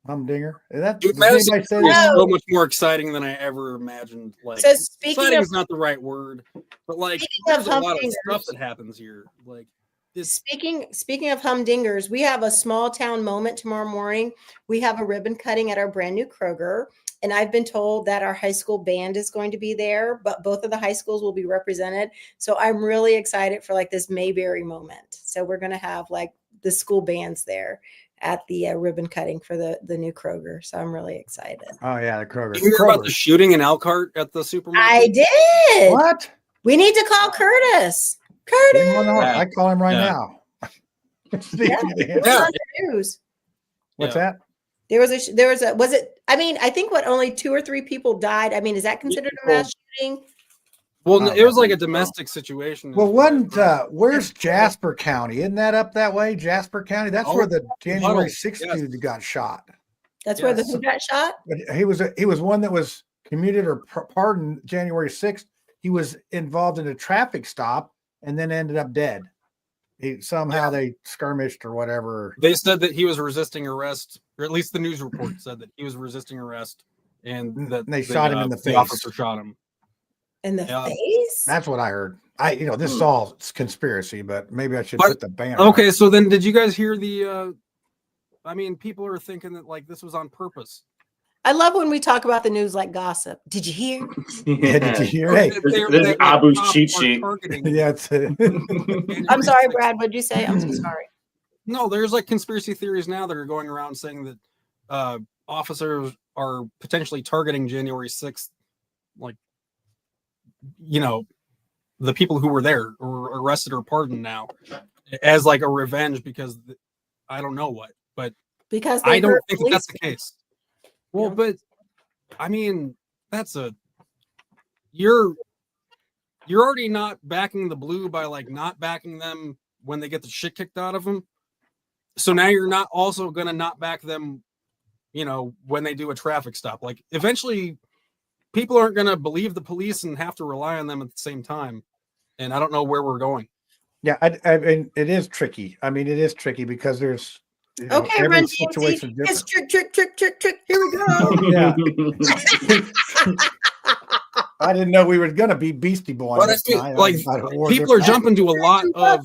Humdinger. That Dude, does Madison anybody say is that? so much more exciting than I ever imagined. Like, So speaking exciting of- is not the right word, but like, Speaking of there's a lot of humdingers. stuff that happens here. Like, this Speaking of humdingers, we have a small town moment tomorrow morning. We have a ribbon cutting at our brand new Kroger, and I've been told that our high school band is going to be there, but both of the high schools will be represented. So I'm really excited for like this Mayberry moment. So we're going to have like the school bands there at the ribbon cutting for the new Kroger. So I'm really excited. Oh yeah, the Kroger. you hear about the Kroger. shooting in Elkhart at the supermarket? I did. What? We need to call Curtis. Leave him Curtis. alone. Yeah. I call him right Yeah. now. Yeah. It's Yeah. on the news. What's Yeah. that? There was a was it? I mean, I think only 2 or 3 people died. I mean, is that considered a mass shooting? Well, Oh, it was that like a makes sense. domestic situation. Well, wasn't where's Jasper County? Isn't that up that way? Jasper County? That's Oh, where the January Huddle, 6th yes. dude got shot. That's where the Yes. who got shot. But he was one that was commuted or pardoned January 6th. He was involved in a traffic stop and then ended up dead. Somehow they skirmished or whatever. They said that he was resisting arrest, or at least the news report said that he was resisting arrest, and that And they shot him in the face. officer shot him. In the Yeah. face. That's what I heard. This is all conspiracy, but maybe I should But- put the banner. Okay, so then did you guys hear the? I mean, people are thinking that like this was on purpose. I love when we talk about the news like gossip. Did you hear? Yeah, did you hear? Hey, That This they're- is that, Abu's cops cheat are sheet. targeting yeah, it's I'm sorry, Brad. What'd you say? I'm so sorry. No, there's like conspiracy theories now that are going around saying that officers are potentially targeting January 6th, like, the people who were there or arrested or pardoned now as like a revenge because I don't know what, but Because I they don't hurt think that that's the policemen. case. Well, Yeah. but I mean, you're already not backing the blue by like not backing them when they get the shit kicked out of them. So now you're not also going to not back them, when they do a traffic stop. Like eventually people aren't going to believe the police and have to rely on them at the same time. And I don't know where we're going. yeah. I mean, it is tricky. I mean, it is tricky because there's Okay, every Run situation DMC. is It's different. trick. Here we go. Yeah. I didn't know we were gonna be Beastie Boy. But I feel like people are jumping to a lot of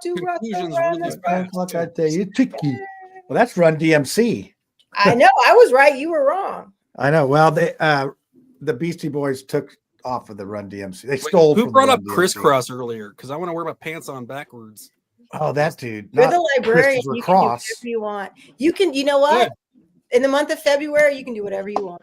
conclusions really fast. Like I tell you, tricky. Well, that's Run DMC. I know I was right. You were wrong. I know. Well, the Beastie Boys took off of the Run DMC. They stole. Who from brought the up Run DMC. crisscross earlier? Because I want to wear my pants on backwards. Oh, that dude. You're Not the librarian. Christopher You Cross. can do whatever you want. You can. You know what? Yeah. In the month of February, you can do whatever you want.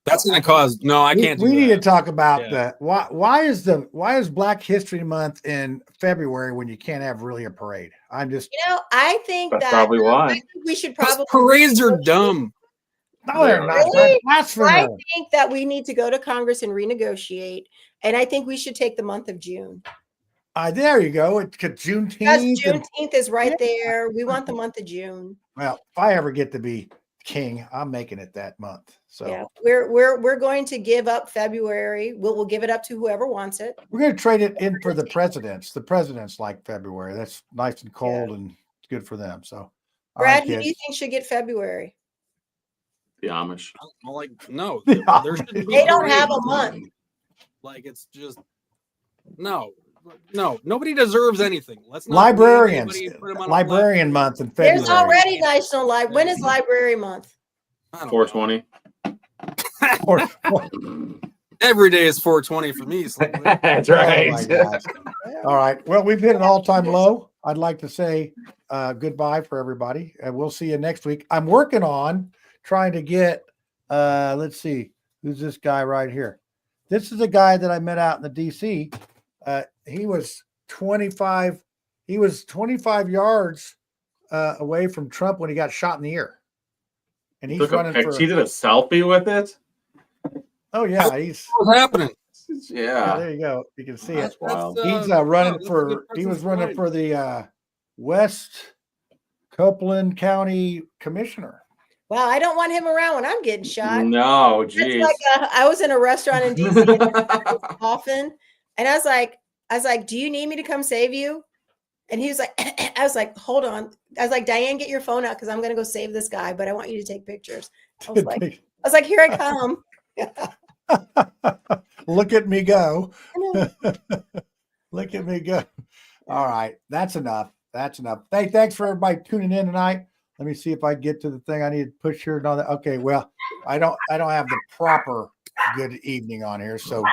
That's going to cause. No, I can't. We do need to that. talk about Yeah. why is Black History Month in February when you can't have really a parade? I'm just I think That's that probably why. I think we should Those probably parades are dumb. no, they're not. Really? That's blasphemous. I think that we need to go to Congress and renegotiate, and I think we should take the month of June. There you go. It's Juneteenth. Because and- Juneteenth is right there. We want the month of June. well, if I ever get to be king, I'm making it that month. So Yeah, we're going to give up February. We'll give it up to whoever wants it. we're going to trade it in for the presidents. The presidents like February. That's nice and cold and it's good for them. So, all Brad, right, who do you kids. think should get February? The Amish. I'm like, no, Yeah. there shouldn't be They don't have parades. a month. Like, it's just no. Nobody deserves anything. Let's not Librarians, name anybody and put 'em on a Librarian Month in February. There's already National Library. When is Library Month? I don't 420. know. Every day is 420 for me. So That's Oh right. my gosh. All right. Well, we've hit an all-time low. I'd like to say goodbye for everybody, and we'll see you next week. I'm working on trying to get. Let's see, who's this guy right here? This is a guy that I met out in the DC. He was 25. He was 25 yards away from Trump when he got shot in the ear, and he's Took a running picture. for. He did a selfie with it. Oh yeah, he's. what's happening? Yeah, Yeah. there you go. You can see it. That's wild. He's wow, running that's a for. good He was person's running mind. for the West Copeland County Commissioner. Wow, I don't want him around when I'm getting shot. No, It's geez. like I was in a restaurant in DC often, and I was like, "Do you need me to come save you?" And he was like, "I was like, hold on." I was like, "Diane, get your phone out because I'm gonna go save this guy, but I want you to take pictures." I was like, "Here I come." Look at me go. I know. Look at me go. All right. That's enough. That's enough. Hey, thanks for everybody tuning in tonight. Let me see if I get to the thing I need to push here and all that. Okay. Well, I don't have the proper good evening on here. So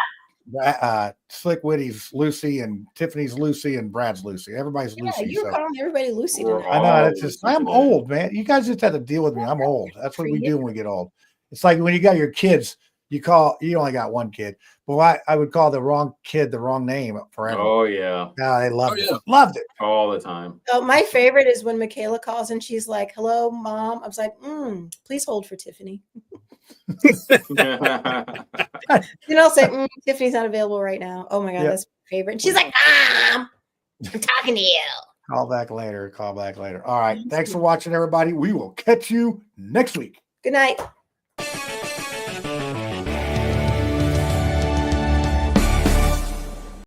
Slick Witty's Lucy and Tiffany's Lucy and Brad's Lucy. Everybody's Yeah, Lucy. you're So calling everybody Lucy We're tonight. I know all it's just Lucy I'm today. old, man. You guys just have to deal with me. I'm old. That's what we do when we get old. It's like when you got your kids, you only got one kid. But I would call the wrong kid the wrong name forever. Oh yeah, Yeah, they loved yeah. it. Loved it. all the time. Oh, my favorite is when Michaela calls and she's like, "Hello, Mom." I was like, "Please hold for Tiffany." Then I'll say, "Tiffany's not available right now." Oh my God, Yep. that's my favorite. And she's like, "Mom, I'm talking to you." Call back later. Call back later. All right. Thanks for watching, everybody. We will catch you next week. Good night.